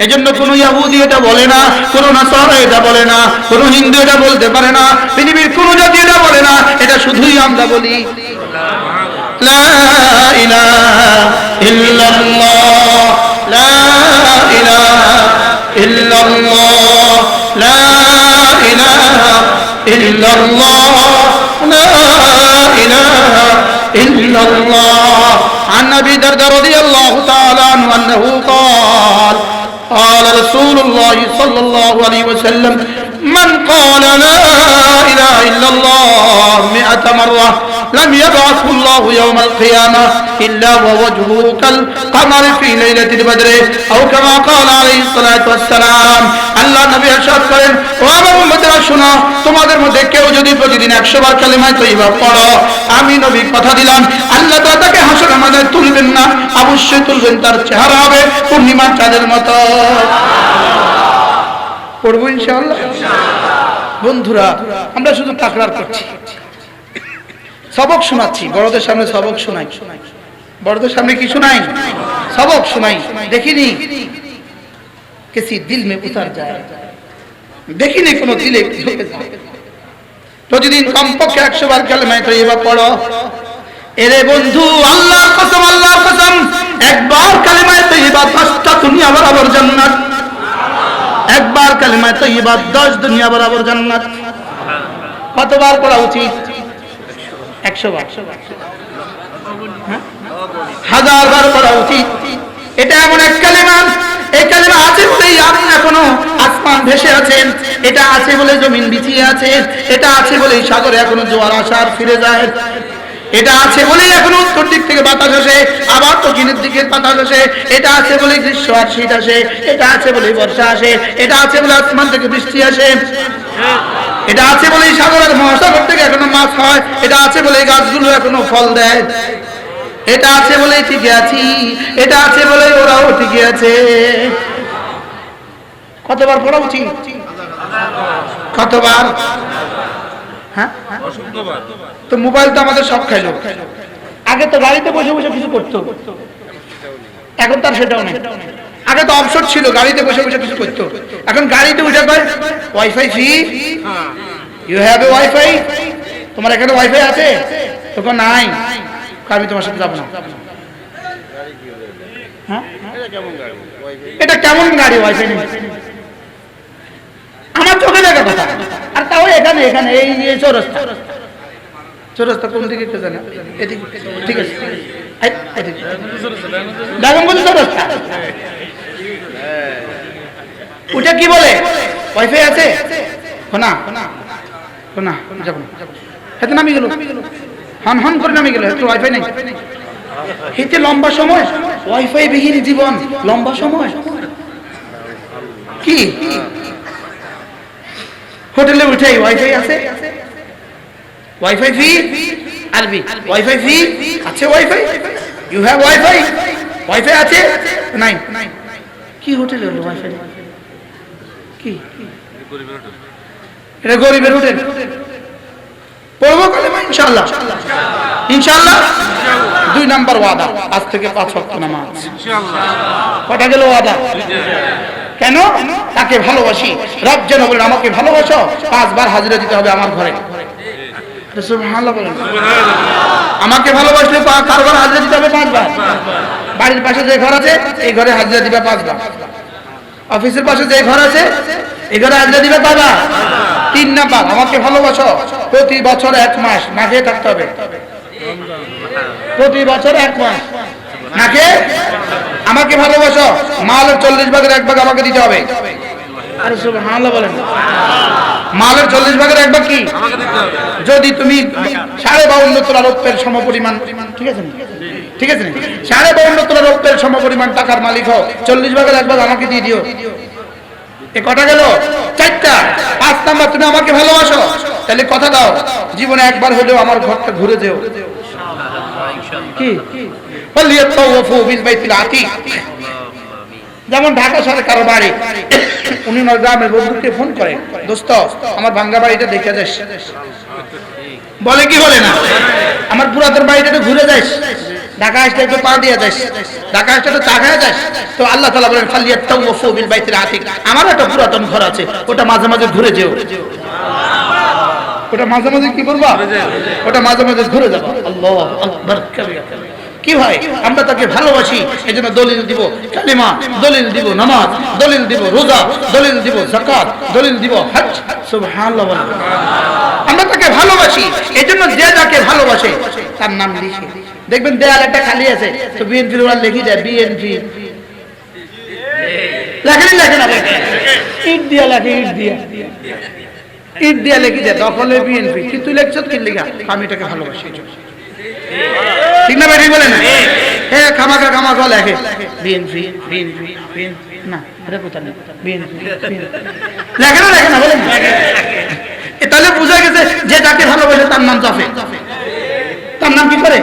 এজন্য কোন ইহুদি এটা বলে না, কোন নাসারা এটা বলে না, কোন হিন্দু এটা বলতে পারে না, পৃথিবীর কোন জাতি এটা বলে না, এটা শুধুই আমরা বলি লা ইলাহা ইল্লাল্লাহ, লা ইলাহা ইল্লাল্লাহ, লা ইলাহা ইল্লাল্লাহ, লা ইলাহা ইল্লাল্লাহ। عن أبي درداء رضي الله تعالى عنه أنه قال قال رسول الله صلى الله عليه وسلم من قال لا إله إلا الله 100 مرة لم يبعثه الله يوم القيامة إلا ووجهه كالقمر في ليلة البدر أو كما قال عليه الصلاة والسلام। আল্লাহ নবী ইরশাদ করেন, ও আমার উম্মতেরা শোনো, তোমাদের মধ্যে কেউ যদি প্রতিদিন 100 বার কালিমা তয়্যিবা পড়ো, আমি নবী কথা দিলাম আল্লাহ তাআলা তাকে হাসরের ময়দানে তুলবেন না, অবশ্যই তুলবেন, তার চেহারা হবে পূর্ণিমার চাঁদের মতো। পড়বো ইনশাআল্লাহ। বন্ধুরা, আমরা শুধু তাকরার করছি, সবক শোনাচ্ছি, বড়দের সামনে সবক শোনাই, বড়দের সামনে কি শোনাই? সবক শোনাই। দেখিনি किसी दिल में उतर जाए, দেখিনি কোন দিলে ঢুকে যায়। প্রতিদিন কমপক্ষে 100 বার কালেমা তয়্যিবা পড়ো। এরে বন্ধু, আল্লাহর কসম, আল্লাহর কসম, একবার কালেমা তয়্যিবা 10টা দুনিয়া বরাবর জান্নাত। একবার কালেমা তয়্যিবা 10 দুনিয়া বরাবর জান্নাত। কতবার পড়া উচিত? 100 বার, 1000 বার পড়া উচিত। এটা এমন এক কালেমা, এই কালেমা আছে বলেই আপনি এখনো আসমান ভেসে আছেন, এটা আছে বলে জমিন বিছিয়ে আছে, এটা আছে বলেই সাগরে এখনো জোয়ার আসার ফিরে যায়, এটা আছে বলেই এখনো উত্তর দিক থেকে বাতাস আসে, আবার দক্ষিণের দিকে বাতাস আসে, এটা আছে বলেই গ্রীষ্ম আর শীত আসে, এটা আছে বলেই বর্ষা আসে, এটা আছে বলে আসমান থেকে বৃষ্টি আসে, এটা আছে বলেই সাগরের মহাসাগর থেকে এখনো মাছ হয়, এটা আছে বলেই গাছগুলো এখনো ফল দেয়, এটা আছে বলেই টিকে আছি, এটা আছে বলেই ওরাও টিকে আছে। কতবার পড়া উচিত? কতবার? হ্যাঁ, তো মোবাইল তো আমাদের সব খাইলো। আগে তো গাড়িতে বসে বসে কিছু করতো, এখন তার সেটাও নেই। আগে তো অপশন ছিল, গাড়িতে বসে বসে কিছু করতো, এখন গাড়িতে উঠে কয় wifi free, you have a wifi, তোমার এখানে ওয়াইফাই আছে? তখন নাই, আমি তোমার সাথে যাবো না। এটা কেমন গাড়ি ওয়াইফাই নেই? আমার চোখে দেখা কথা, আর তাও এখানে এখানে এই চৌরাস্তা, চৌরাস্তা কোন দিকে একটু জানা, এদিকে, ঠিক আছে, ডায়মন্ড চৌরাস্তা, ওটা কি বলে ওয়াইফাই আছে? না না, যাবো না, হাতে নামি গেল, হন হন করে নামি গেল, একটু ওয়াইফাই নেই। এতে লম্বা সময় ওয়াইফাই বিহীন জীবন, লম্বা সময় কি? হোটেলে উঠেই ওয়াইফাই আছে, ওয়াইফাই ফ্রি, আরবি ওয়াইফাই ফ্রি আছে, wifi, you have wifi, wifi আছে নাই? কি হোটেলে হলো ওয়াইফাই? কি এটা? গরিবের হোটেল। পড়বো কালেমা ইনশাআল্লাহ, ইনশাআল্লাহ। 2 নাম্বার ওয়াদা, আজ থেকে 5 ওয়াক্ত নামাজ ইনশাআল্লাহ। কটা গেল ওয়াদা? কেন? তাকে ভালোবাসি, রব যেন বলেন আমাকে ভালোবাসো, 5 বার হাজিরা দিতে হবে আমার ঘরে। সুবহানাল্লাহ বলেন। আমাকে ভালোবাসলে কারবার হাজিরা দিতে হবে 5 বার। বাড়ির পাশে যে ঘর আছে এই ঘরে হাজিরা দিবে 5 বার। অফিসের পাশে যে ঘর আছে এই ঘরে হাজিরা দিবে 5 বার। 3 নাম্বার, আমাকে ভালোবাসো, প্রতি বছর 1 মাস না খেয়ে থাকতে হবে। প্রতি বছর 1 মাস না খেয়ে আমাকে ভালোবাসো, মালের 40 ভাগের 1 ভাগ আমাকে দিতে হবে। আরে সুবহানাল্লাহ বলেন। মালের 40 ভাগের 1 ভাগ কি আমাকে দিতে হবে? যদি তুমি 52.5 তোলা রৌপ্যের সমপরিমাণ, ঠিক আছে, ঠিক আছে, 52.5 তোলা রৌপ্যের সমপরিমাণ টাকার মালিক হও, 40 ভাগের 1 ভাগ আমাকে দিয়ে দিও। এ কটা গেল? 4টা। 5 নাম্বার, তুমি আমাকে ভালোবাসো, তাহলে কথা দাও জীবনে একবার হলেও আমার ঘরটা ঘুরে যেও। কি? যেমন ঢাকা শহরে কারো বাড়ি, উনি গ্রামের বন্ধুকে ফোন করে, দোস্ত আমার ভাঙ্গা বাড়িটা দেখে যাস, বলে কি বলে না, আমার পুরাতন বাড়িটা ঘুরে যাস, ঢাকা আসলে একটু পা দিয়ে যাস, ঢাকা আসলে একটু চা খায় যাস, তো আল্লাহ তাআলা বলেন ফালিয়াতাওয়াফু বিল বাইতিল আতিক, আমার একটা পুরাতন ঘর আছে, ওটা মাঝে মাঝে ঘুরে যেও। ওটা মাঝে মাঝে কি করবা? ওটা মাঝে মাঝে ঘুরে যাবা। আল্লাহু আকবার কাবীরা। কি ভাই, আমরা তাকে ভালোবাসি, এজন্য দলিল দিব কালিমা, দলিল দিব নামাজ, দলিল দিব রোজা, দলিল দিব যাকাত, দলিল দিব হজ। সুবহানাল্লাহ। আমরা তাকে ভালোবাসি, এজন্য যে যাকে ভালোবাসে তার নাম লিখে দেখবেন দেয়াল একটা খালি আছে, তো বিএনপি ওরা লিখে দেয় বিএনপি, লেখেন না, ইট দিয়া লেখে, ইট দিয়া লিখে দেয় দখলে বিএনপি, কিন্তু লেখছ কি লেখা? আমি এটাকে ভালোবাসি। ঠিক না ভাই, ঠিক বলেন? হ্যাঁ, খামাখা লেখে বিএনপি, না এটা কোথা নেই, বিএনপি লেখে না বলেন। তাহলে বোঝা গেছে যে যাকে ভালোবাসে তার নাম জাফে, তার নাম কি করে?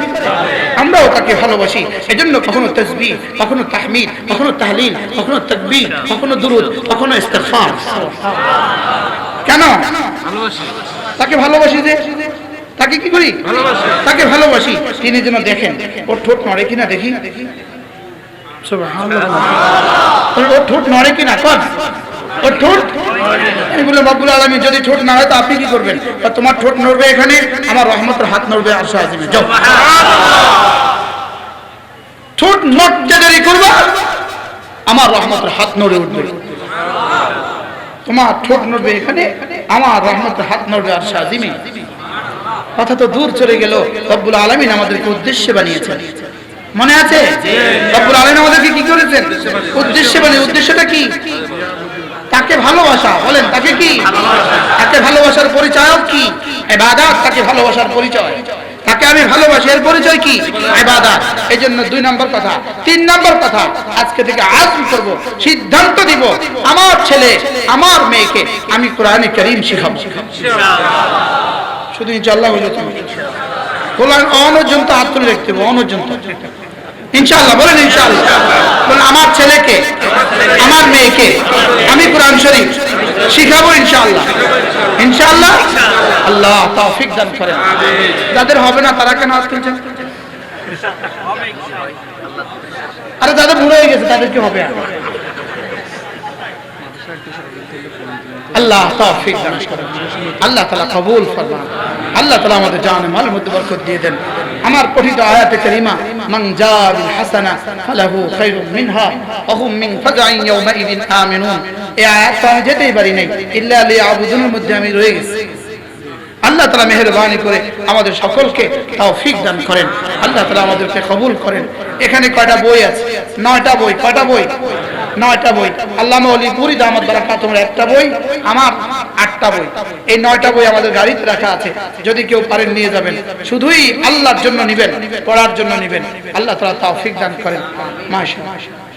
আমরাও তাকে ভালোবাসি, এজন্য কখনো তাসবিহ, কখনো তাহমিদ, কখনো তাহলিল, কখনো তাকবীর, কখনো দুরূদ, কখনো ইস্তিগফার। কেন ভালোবাসি? তাকে ভালোবাসি, যে তাকে কি করি? তাকে ভালোবাসি। তিনি যেন দেখেন ওর ঠোঁট নড়ে কিনা, দেখি সুবহানাল্লাহ, ওর ঠোঁট নড়ে কিনা, কোন ওর ঠোঁট? আমি বললাম রব্বুল আলামিন যদি ঠোঁট না হয় তো আপনি কি করবেন? তোমার ঠোঁট নড়বে এখানে, আমার রহমতের হাত নড়বে আরশে আজিমে। যাও, ঠোঁট নড়তে দেরি করবা, আমার রহমতের হাত নড়ে উঠবে। তোমার ঠোঁট নড়বে এখানে, আমার রহমতের হাত নড়বে আরশে আজিমে। কথা তো দূর চলে গেল, রব্বুল আলামিন আমাদেরকে উদ্দেশ্যে বানিয়েছেন, মনে আছে? রব্বুল আলামিন আমাদেরকে কি করেছেন? উদ্দেশ্যে বানিয়ে। উদ্দেশ্যটা কি? তাকে ভালোবাসা। বলেন, তাকে কি? তাকে ভালোবাসার পরিচয় কি? ইবাদত। তাকে ভালোবাসার পরিচয়, তাকে আমি ভালোবাসি, এর পরিচয় কি? ইবাদত। এজন্য 2 নম্বর কথা। 3 নম্বর কথা, আজকে থেকে আযম করব, সিদ্ধান্ত দিব, আমার ছেলে আমার মেয়েকে আমি কোরআনে কারীম শিখাবো ইনশাআল্লাহ। শুধু ইনশাআল্লাহ হলো, তুমি কোরআন অনর্জন্ত হাত তুলে রাখতে হবে, অনর্জন্ত ইনশাআল্লাহ। বলেন ইনশাআল্লাহ। বলেন আমার ছেলেকে আমার মেয়েকে আমি কোরআন শরীফ শিখাবো ইনশাআল্লাহ, ইনশাআল্লাহ। আল্লাহ তৌফিক দান করেন। যাদের হবে না তারা কেন হাত তুলছেন? আরে যাদের বুড়ো হয়ে গেছে তাদের কি হবে? আল্লাহ তৌফিক দান করেন, আল্লাহ তাআলা কবুল ফরমান, আল্লাহ তাআলা আমাদের জানে মালের মধ্যে বরকত দিয়ে দেন। আমার পঠিত আয়াতে কারিমা, মান জা বিল হাসানা ফালাহু খায়রুম মিনহা ওয়া হুম মিন ফাজআইন ইয়াওমাইযিন আমিনুন। এই আয়াতটা আমি যেতেই পারি নাই, ইল্লা লিয়াবুদুনের মধ্যে আমি রয়ে গেছি। আল্লাহ তাআলা মেহেরবানি করে আমাদের সকলকে তৌফিক দান করেন, আল্লাহ তাআলা আমাদেরকে কবুল করেন। এখানে কয়টা বই আছে? 9টা বই। কয়টা বই? 9টা বই। আল্লামা ওলিপুরি দামাত বারাকাতুহু একটা বই, আমার 8টা বই। এই 9টা বই আমাদের গাড়িতে রাখা আছে, যদি কেউ পারেন নিয়ে যাবেন। শুধুই আল্লাহর জন্য নিবেন, পড়ার জন্য নিবেন। আল্লাহ তাআলা তৌফিক দান করেন। মাশাআল্লাহ।